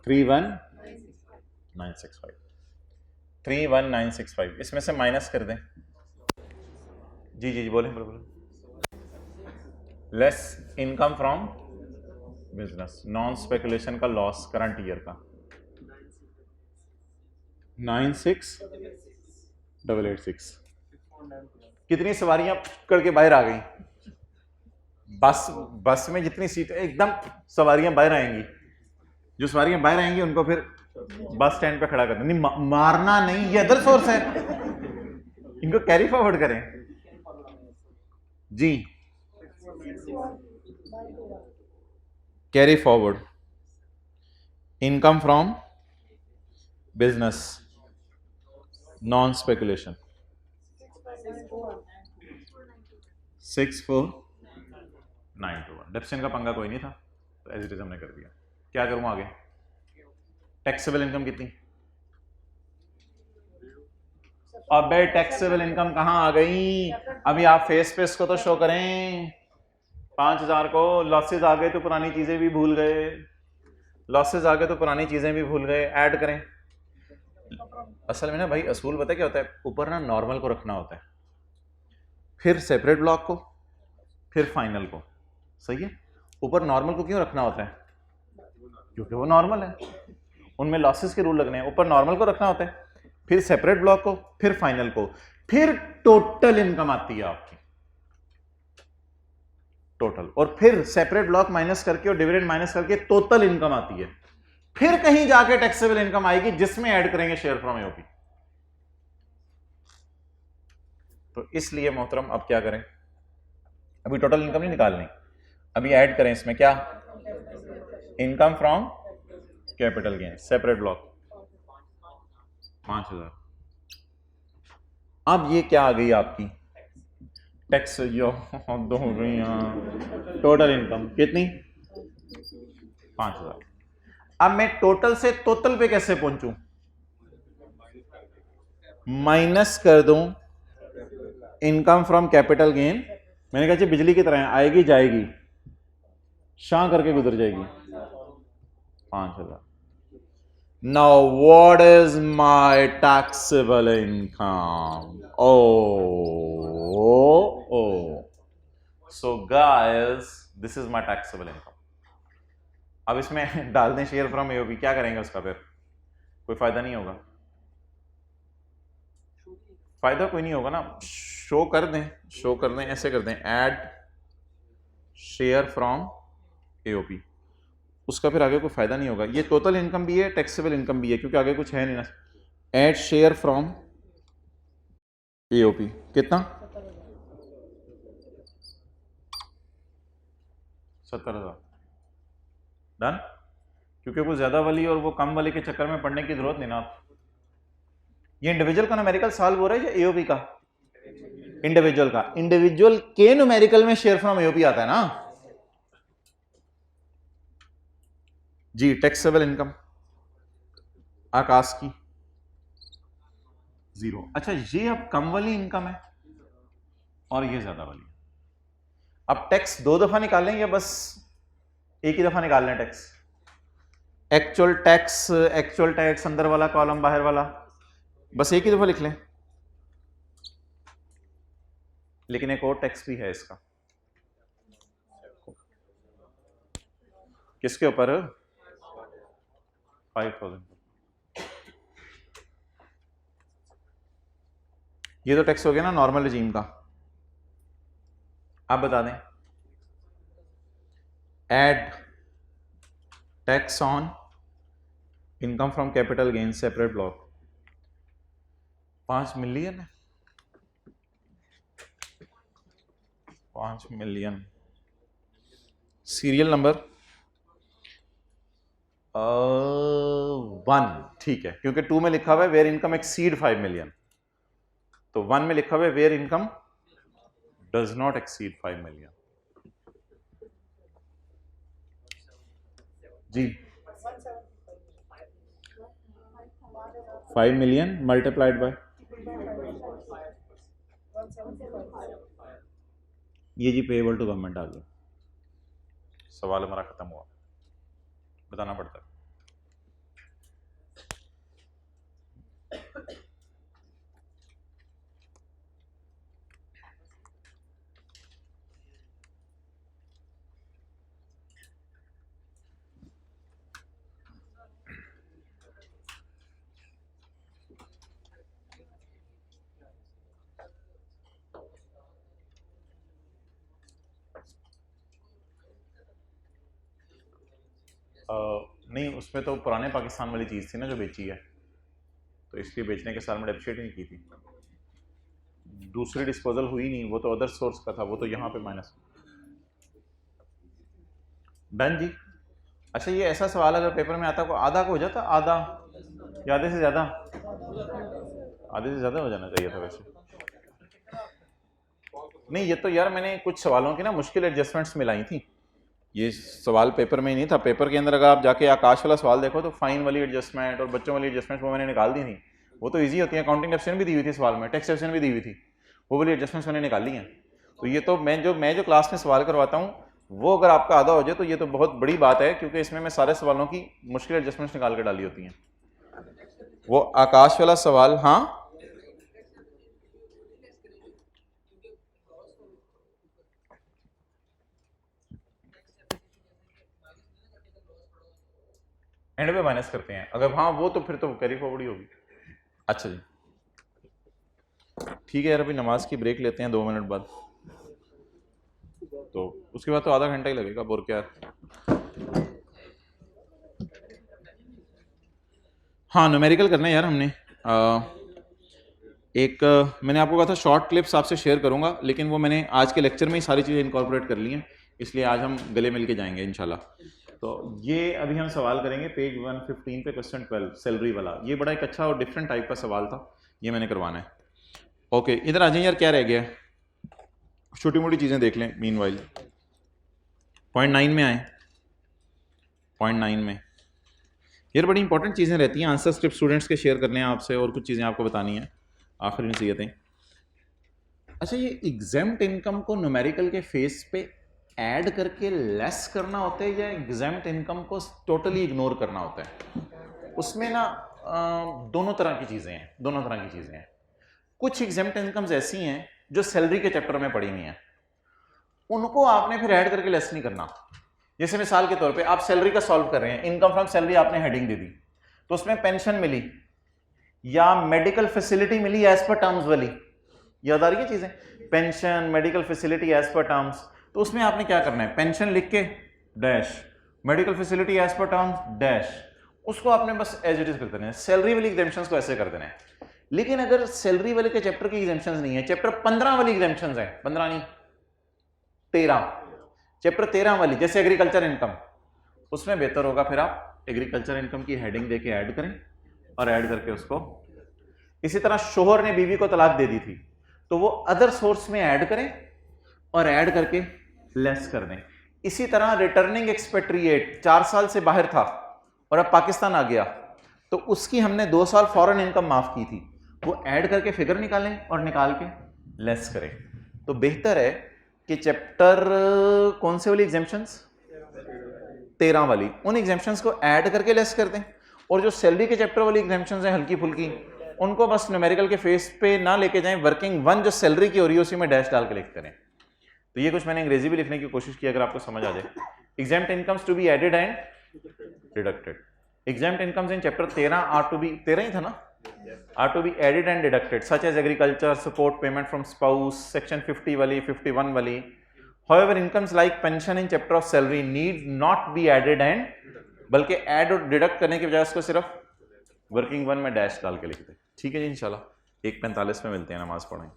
31965, 31965 इसमें से माइनस कर दें। जी जी जी बोले बोले। Less income from business, non speculation का लॉस करंट ईयर का 96886। कितनी सवारियां करके बाहर आ गई, बस में जितनी सीट एकदम सवारियां बाहर आएंगी, जो सवारियां बाहर आएंगी उनको फिर बस स्टैंड पे खड़ा कर दें। नहीं मारना नहीं, ये अदर सोर्स है, इनको कैरी फॉरवर्ड करें जी, carry forward. Income from business, non speculation 64921। Depreciation का पंगा कोई नहीं था तो एज इट इज हमने कर दिया। क्या करूं आगे, टैक्सेबल इनकम कितनी, अबे टैक्सेबल इनकम कहां आ गई, अभी आप फेस पे इसको तो शो करें 5000 को, लॉसेज आ गए तो पुरानी चीजें भी भूल गए, लॉसेज आ गए तो पुरानी चीजें भी भूल गए, ऐड करें। असल में ना भाई असूल पता क्या होता है, ऊपर ना नॉर्मल को रखना होता है, फिर सेपरेट ब्लॉक को, फिर फाइनल को, सही है। ऊपर नॉर्मल को क्यों रखना होता है, क्योंकि वो नॉर्मल है, उनमें लॉसेस के रूल लगने हैं। ऊपर नॉर्मल को रखना होता है, फिर सेपरेट ब्लॉक को, फिर फाइनल को, फिर टोटल इनकम आती है आपकी टोटल, और फिर सेपरेट ब्लॉक माइनस करके और डिविडेंड माइनस करके टोटल इनकम आती है, फिर कहीं जाके टैक्सेबल इनकम आएगी जिसमें ऐड करेंगे शेयर फ्रॉम एओपी। तो इसलिए मोहतरम अब क्या करें, अभी टोटल इनकम नहीं निकालनी, अभी ऐड करें इसमें क्या, income from capital gain, separate block 5000। अब ये क्या आ गई आपकी टैक्स जो दो हो गई, टोटल इनकम कितनी 5000। अब मैं टोटल से टोटल पे कैसे पहुंचूं, माइनस कर दूं इनकम फ्रॉम कैपिटल गेन, मैंने कहा बिजली की तरह आएगी जाएगी, शां करके गुजर जाएगी 5000। Now what is my taxable income? Oh. So guys, this is my taxable income. अब इसमें डाल दें शेयर फ्रॉम एओपी, क्या करेंगे उसका, फिर कोई फायदा नहीं होगा, फायदा कोई नहीं होगा ना, शो कर दें ऐसे कर दें, ऐड शेयर फ्रॉम AOP, उसका फिर आगे कोई फायदा नहीं होगा। ये टोटल इनकम भी है, टैक्सेबल इनकम भी है, क्योंकि आगे कुछ है नहीं ना। एड शेयर फ्रॉम AOP कितना? 70,000। डन। क्योंकि कुछ ज्यादा वाली और वो कम वाली के चक्कर में पढ़ने की जरूरत नहीं ना। ये इंडिविजुअल का न्यूमेरिकल सॉल्व हो रहा है या AOP का? इंडिविजुअल का। इंडिविजुअल के न्यूमेरिकल में शेयर फ्रॉम AOP आता है ना जी। टैक्सेबल इनकम आकाश की 0। अच्छा, ये अब कम वाली इनकम है और ये ज्यादा वाली। अब टैक्स 2 दफा निकालें या बस एक ही दफा निकाल लें टैक्स? एक्चुअल टैक्स अंदर वाला कॉलम, बाहर वाला, बस एक ही दफा लिख लें। लेकिन एक और टैक्स भी है इसका। किसके ऊपर? 5,000। ये तो टैक्स हो गया ना नॉर्मल रिजीम का। आप बता दें। Add tax on income from capital gain separate block. 5 million है। 5 मिलियन। सीरियल नंबर 1, ठीक है, क्योंकि 2 में लिखा हुआ है वेयर इनकम एक्सीड 5 मिलियन, तो 1 में लिखा हुआ है where income does not exceed 5 million. जी 5 मिलियन मल्टीप्लाइड बाय ये जी पेएबल टू गवर्नमेंट आ गया। सवाल हमारा खत्म हुआ। बताना पड़ता है। नहीं, उसमें तो पुराने पाकिस्तान वाली चीज़ थी ना जो बेची है, तो इसलिए बेचने के साल में डेप्रिशिएट नहीं की थी। दूसरी डिस्पोजल हुई नहीं, वो तो अदर सोर्स का था, वो तो यहाँ पे माइनस। डन जी। अच्छा, ये ऐसा सवाल अगर पेपर में आता को आधा को हो जाता, आधा या आधे से ज़्यादा? आधे से ज़्यादा हो जाना चाहिए था वैसे। नहीं, ये तो यार मैंने कुछ सवालों की ना मुश्किल एडजस्टमेंट्स मिलाई थी। ये सवाल पेपर में ही नहीं था। पेपर के अंदर अगर आप जाके आकाश वाला सवाल देखो तो फाइन वाली एडजस्टमेंट और बच्चों वाली एडजस्टमेंट वो मैंने निकाल दी थी। वो तो इजी होती है। अकाउंटिंग डेफिनेशन भी दी हुई थी सवाल में, टैक्स डेफिनेशन भी दी हुई थी, वो वाली एडजस्टमेंट्स मैंने निकाल ली हैं। तो ये तो मैं जो क्लास में सवाल करवाता हूँ वो अगर आपका आधा हो जाए तो ये तो बहुत बड़ी बात है, क्योंकि इसमें मैं सारे सवालों की मुश्किल एडजस्टमेंट्स निकाल कर डाली होती हैं। वो आकाश वाला सवाल, हाँ एंड में माइनस करते हैं अगर, हाँ वो तो फिर तो कैरी फॉरवर्ड ही होगी। अच्छा जी, ठीक है यार, अभी नमाज की ब्रेक लेते हैं 2 मिनट बाद, तो उसके बाद तो आधा घंटा ही लगेगा। बोर क्या हाँ, न्यूमेरिकल करना है यार हमने। मैंने आपको कहा था शॉर्ट क्लिप्स आपसे शेयर करूंगा, लेकिन वो मैंने आज के लेक्चर में ही सारी चीज़ें इनकॉर्पोरेट कर ली हैं, इसलिए आज हम गले मिल के जाएंगे इंशाल्लाह। तो ये अभी हम सवाल करेंगे पेज 115 पे क्वेश्चन 12 सैलरी वाला। ये बड़ा एक अच्छा और डिफरेंट टाइप का सवाल था, ये मैंने करवाना है। ओके, इधर आ जाइए यार, क्या रह गया? छोटी मोटी चीज़ें देख लें मीनवाइल। पॉइंट 9 में आए। पॉइंट 9 में यार बड़ी इंपॉर्टेंट चीज़ें रहती हैं, आंसर स्क्रिप्ट स्टूडेंट्स के शेयर करने हैं आपसे, और कुछ चीज़ें आपको बतानी है आखिरी में चाहिए थे। अच्छा, ये एग्जाम्प्ट इनकम को न्यूमेरिकल के फेस पे ऐड करके लेस करना होता है या एग्जाम्प्ट इनकम को टोटली इग्नोर करना होता है? उसमें ना दोनों तरह की चीज़ें हैं, दोनों तरह की चीज़ें हैं। कुछ एग्जाम्प्ट इनकम्स ऐसी हैं जो सैलरी के चैप्टर में पड़ी हुई हैं, उनको आपने फिर ऐड करके लेस नहीं करना। जैसे मिसाल के तौर पे आप सैलरी का सॉल्व कर रहे हैं, इनकम फ्रॉम सैलरी आपने हेडिंग दे दी, तो उसमें पेंशन मिली या मेडिकल फैसिलिटी मिली एज पर टर्म्स वाली, याद आ रही है चीजें? Pension, medical facility as per terms, तो उसमें आपने क्या करना है, पेंशन लिख के dash, medical facility as per terms dash, उसको आपने बस एज इट इज कर देना है। सैलरी वाली एग्जाम्पशंस को ऐसे कर देना है। लेकिन अगर सैलरी वाले के चैप्टर की एग्जाम्पशंस नहीं है, चैप्टर 15 वाली एग्जाम्पशंस है, 15 नहीं 13, चैप्टर 13 वाली जैसे एग्रीकल्चर इनकम, उसमें बेहतर होगा फिर आप एग्रीकल्चर इनकम की हेडिंग देके ऐड करें और ऐड करके उसको, इसी तरह शोहर ने बीवी को तलाक दे दी थी तो वो अदर सोर्स में ऐड करें और ऐड करके लेस कर दें। इसी तरह रिटर्निंग एक्सपेट्रिएट 4 साल से बाहर था और अब पाकिस्तान आ गया तो उसकी हमने 2 साल फॉरेन इनकम माफ की थी, वो ऐड करके फिगर निकालें और निकाल के लेस करें। तो बेहतर है कि चैप्टर कौन से वाली एग्जाम्पशंस, 13 वाली, उन एग्जाम्पशंस को ऐड करके लेस कर दें और जो सैलरी के चैप्टर वाली एग्जाम्पशंस हैं हल्की फुल्की, उनको बस न्यूमेरिकल के फेस पे ना लेके जाएं, वर्किंग 1 जो सैलरी की हो रही है उसी में डैश डाल के लिख करें। तो ये कुछ मैंने अंग्रेजी भी लिखने की कोशिश की अगर आपको समझ आ जाए। Exempt incomes to be added and deducted, exempt incomes in chapter 13 are to be, 13 ही था ना, are to be added and deducted such as agriculture, support, payment from spouse, section 50 वाली, 51 वाली। However, incomes like pension in chapter of salary need not be added and, बल्कि ऐड और डिडक्ट करने की बजाय उसको सिर्फ वर्किंग 1 में डैश डाल के लिखते हैं। ठीक है जी, इंशाल्लाह 1:45 में मिलते हैं, नमाज पढ़ें।